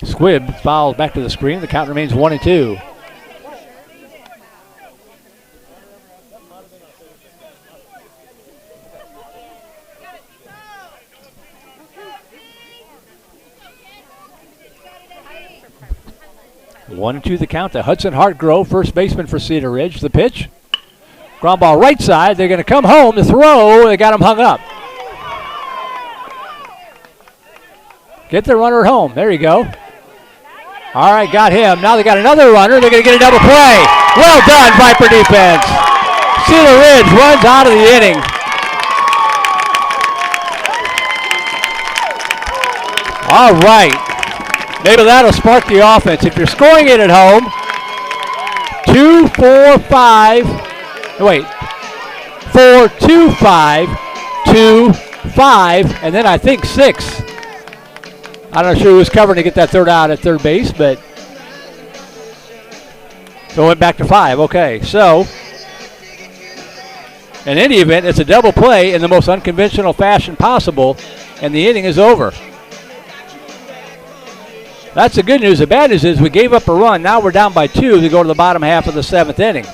Squibb fouls back to the screen. The count remains 1-2. One and 2 the count to Hudson Hartgrove, first baseman for Cedar Ridge. The pitch. Ground ball right side. They're going to come home. The throw. They got him hung up. Get the runner home. There you go. All right, got him. Now they got another runner. They're going to get a double play. Well done, Viper defense. Cedar Ridge runs out of the inning. All right. Maybe that'll spark the offense. If you're scoring it at home, 2, 4, 5. Wait. 4, 2, 5, 2, 5, and then I think 6. I'm not sure who was covering to get that third out at third base, but so it went back to 5. Okay, so in any event, it's a double play in the most unconventional fashion possible, and the inning is over. That's the good news. The bad news is we gave up a run. Now we're down by 2 to go to the bottom half of the 7th inning.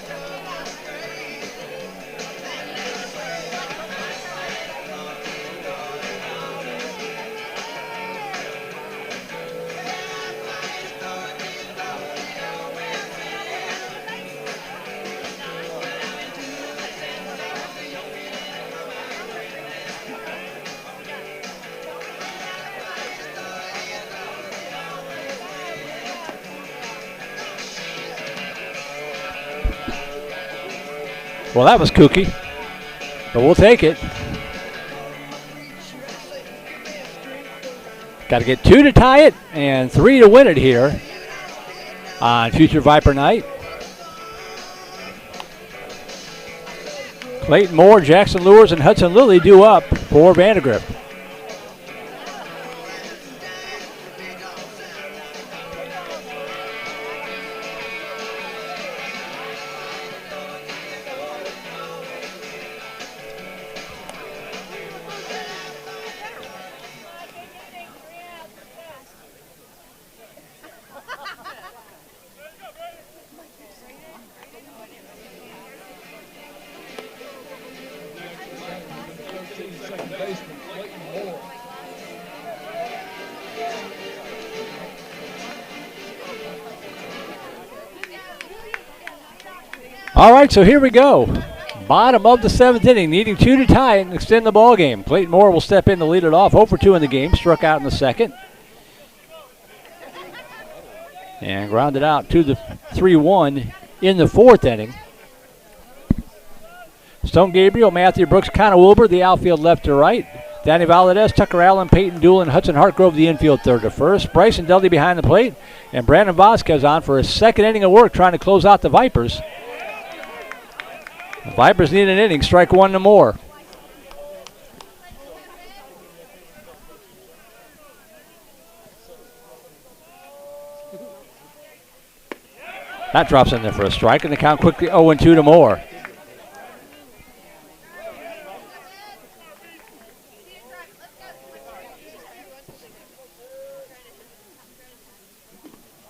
Well, that was kooky, but we'll take it. Got to get 2 to tie it and 3 to win it here on Future Viper Night. Clayton Moore, Jackson Lures, and Hudson Lilly due up for VANDEGRIFT. All right, so here we go. Bottom of the 7th inning, needing 2 to tie it and extend the ball game. Clayton Moore will step in to lead it off. 0 for 2 in the game, struck out in the 2nd. And grounded out to the 3-1 in the 4th inning. Stone Gabriel, Matthew Brooks, Connor Wilbur, the outfield left to right. Danny Valadez, Tucker Allen, Peyton Doolin, Hudson Hartgrove, the infield third to first. Bryson Dudley behind the plate. And Brandon Vasquez on for his 2nd inning of work trying to close out the Vipers. The Vipers need an inning, strike 1 to Moore. That drops in there for a strike, and the count quickly 0-2 to Moore.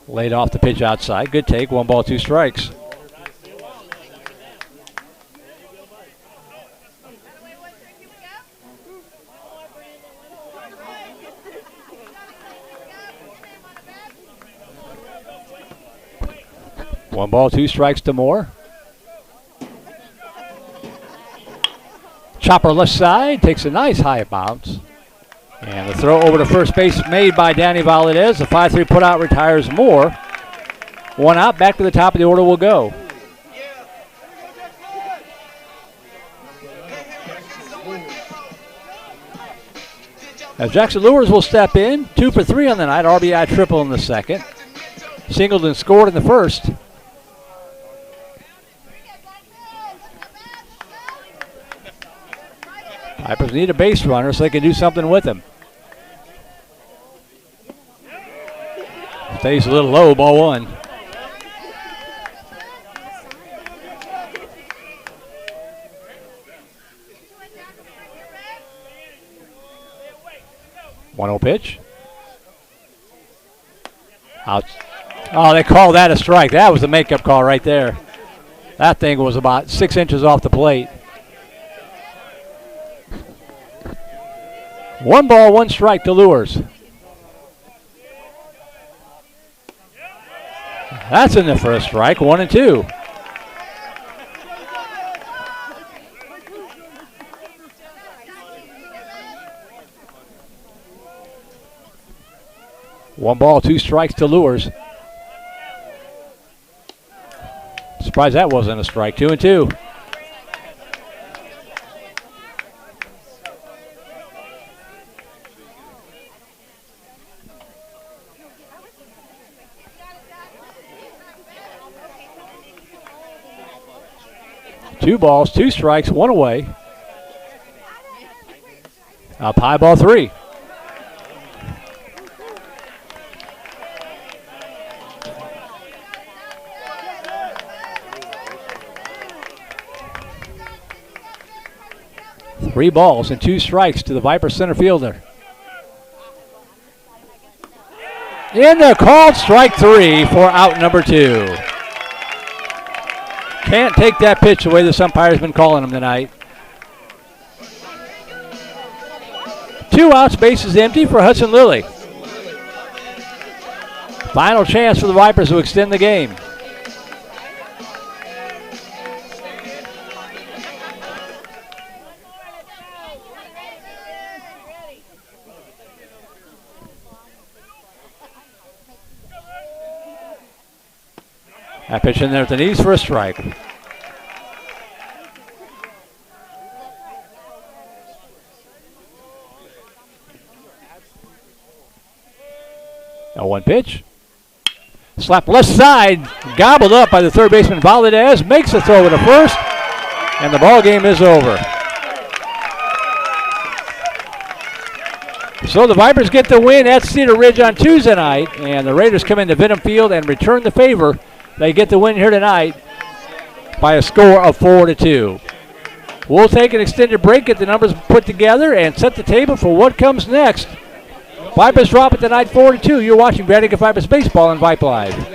Laid off the pitch outside. Good take. 1 ball, 2 strikes. One ball, 2 strikes to Moore. Chopper left side, takes a nice high bounce. And the throw over to first base made by Danny Valadez. The 5-3 putout retires Moore. 1 out, back to the top of the order will go. As Jackson Lures will step in, 2 for 3 on the night, RBI triple in the 2nd. Singled and scored in the 1st. Vipers need a base runner so they can do something with him. Stays a little low, ball 1. One-0 pitch. Out. Oh, they call that a strike. That was the makeup call right there. That thing was about 6 inches off the plate. 1 ball, 1 strike to Lures. That's in the first strike, 1-2. One ball, 2 strikes to Lures. Surprised that wasn't a strike, 2-2. 2 balls, 2 strikes, 1 away. Up high, ball 3. Three balls and 2 strikes to the Viper center fielder. In the called strike 3 for out number 2. Can't take that pitch the way this umpire's been calling him tonight. 2 outs, bases empty for Hudson Lilly. Final chance for the Vipers to extend the game. That pitch in there at the knees for a strike. Now 1 pitch. Slap left side, gobbled up by the third baseman Valadez, makes the throw to first, and the ball game is over. So the Vipers get the win at Cedar Ridge on Tuesday night, and the Raiders come into Vinham Field and return the favor. They get the win here tonight by a score of 4-2. We'll take an extended break, get the numbers put together, and set the table for what comes next. Vipers drop it tonight 4-2. You're watching Vandergrift Vipers Baseball on Vype Live.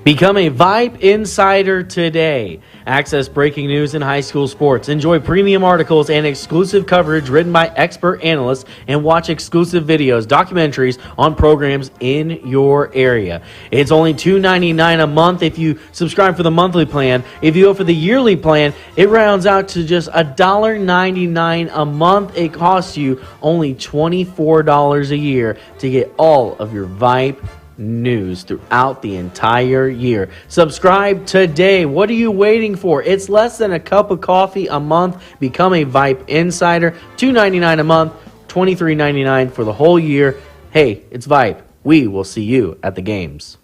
Become a Vype Insider today. Access breaking news in high school sports. Enjoy premium articles and exclusive coverage written by expert analysts, and watch exclusive videos, documentaries on programs in your area. It's only $2.99 a month if you subscribe for the monthly plan. If you go for the yearly plan, it rounds out to just $1.99 a month. It costs you only $24 a year to get all of your Vype news throughout the entire year. Subscribe today. What are you waiting for? It's less than a cup of coffee a month. Become a Vype Insider. $2.99 a month, $23.99 for the whole year. Hey, it's Vype. We will see you at the games.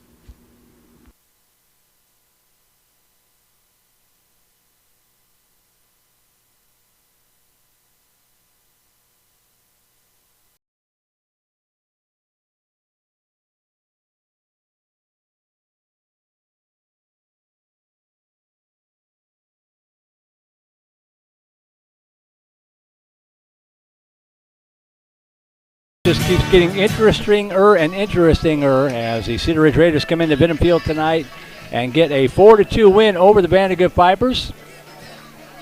Just keeps getting interestinger and interestinger as the Cedar Ridge Raiders come into Vinham Field tonight and get a 4-2 win over the Vandergrift Vipers.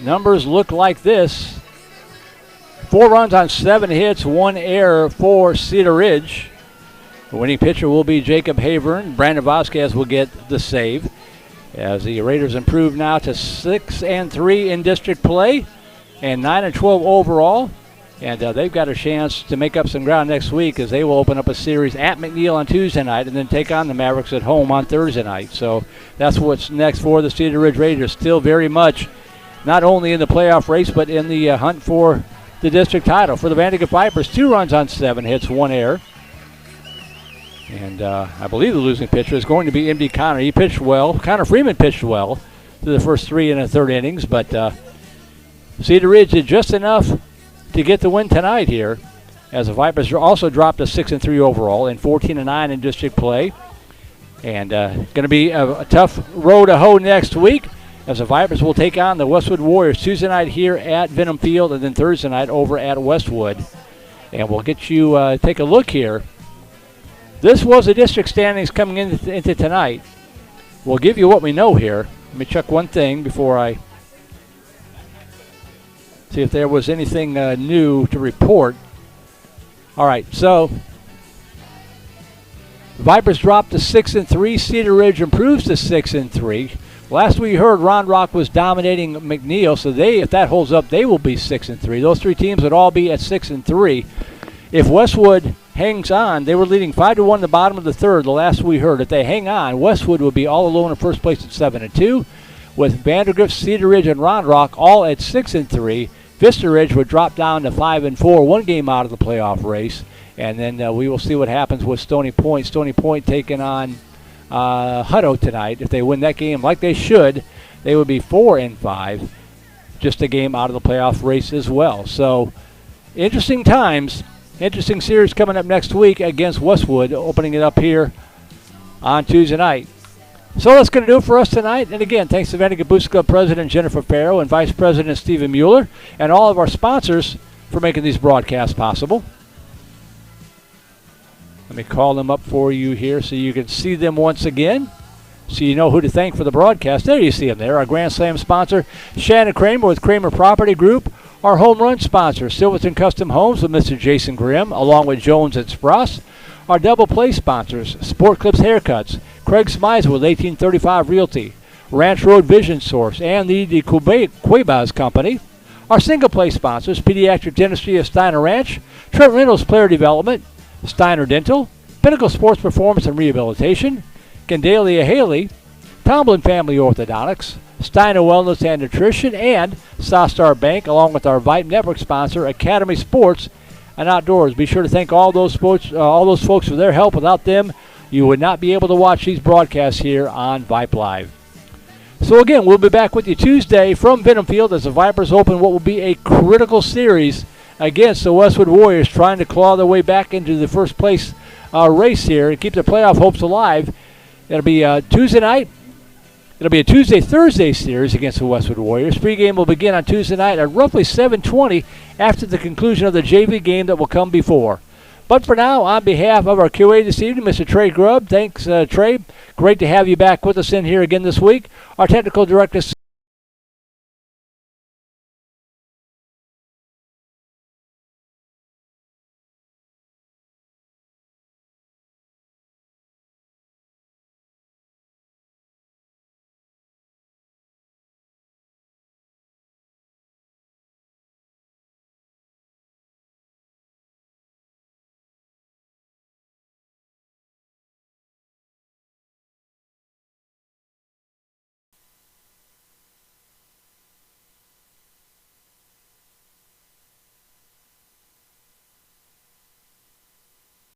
Numbers look like this: 4 runs on 7 hits, 1 error for Cedar Ridge. The winning pitcher will be Jacob Havern. Brandon Vasquez will get the save as the Raiders improve now to 6-3 in district play and 9-12 overall. And they've got a chance to make up some ground next week as they will open up a series at McNeil on Tuesday night and then take on the Mavericks at home on Thursday night. So that's what's next for the Cedar Ridge Raiders. Still very much not only in the playoff race but in the hunt for the district title. For the Vandergrift Vipers, 2 runs on 7 hits, 1 error. And I believe the losing pitcher is going to be M.D. Connor. He pitched well. Connor Freeman pitched well through the first 3 and a third innings, but Cedar Ridge did just enough to get the win tonight here, as the Vipers also dropped to 6-3 overall and 14-9 in district play. And going to be a tough road to hoe next week, as the Vipers will take on the Westwood Warriors Tuesday night here at Vinham Field and then Thursday night over at Westwood. And we'll get you take a look here. This was the district standings coming into tonight. We'll give you what we know here. Let me check one thing before I See if there was anything new to report. All right, so Vipers dropped to 6-3. Cedar Ridge improves to 6-3. Last we heard, Round Rock was dominating McNeil, so if that holds up, they will be 6-3. Those three teams would all be at 6-3. If Westwood hangs on, they were leading 5-1 in the bottom of the third. The last we heard, if they hang on, Westwood will be all alone in first place at 7-2, with Vandergrift, Cedar Ridge, and Round Rock all at 6-3. Vista Ridge would drop down to 5-4, one game out of the playoff race, and then we will see what happens with Stony Point. Stony Point taking on Hutto tonight. If they win that game like they should, they would be 4-5, just a game out of the playoff race as well. So interesting times, interesting series coming up next week against Westwood, opening it up here on Tuesday night. So that's going to do it for us tonight. And again, thanks to Vandergrift Boost Club President Jennifer Farrow and Vice President Stephen Mueller and all of our sponsors for making these broadcasts possible. Let me call them up for you here so you can see them once again, so you know who to thank for the broadcast. There you see them there. Our Grand Slam sponsor, Shannon Kramer with Kramer Property Group. Our home run sponsor, Silverton Custom Homes with Mr. Jason Grimm, along with Jones and Spross. Our double play sponsors, Sport Clips Haircuts, Craig Smizer with 1835 Realty, Ranch Road Vision Source, and the Cuevas Company. Our single play sponsors, Pediatric Dentistry of Steiner Ranch, Trent Reynolds Player Development, Steiner Dental, Pinnacle Sports Performance and Rehabilitation, Candalia Haley, Tomlin Family Orthodontics, Steiner Wellness and Nutrition, and Sostar Bank, along with our Vype Network sponsor, Academy Sports and Outdoors. Be sure to thank all those folks for their help. Without them, you would not be able to watch these broadcasts here on Vype Live. So again, we'll be back with you Tuesday from Benham Field as the Vipers open what will be a critical series against the Westwood Warriors, trying to claw their way back into the first place race here and keep their playoff hopes alive. It'll be Tuesday night. It'll be a Tuesday-Thursday series against the Westwood Warriors. Pregame will begin on Tuesday night at roughly 7:20 after the conclusion of the JV game that will come before. But for now, on behalf of our QA this evening, Mr. Trey Grubb, thanks, Trey. Great to have you back with us in here again this week. Our technical director,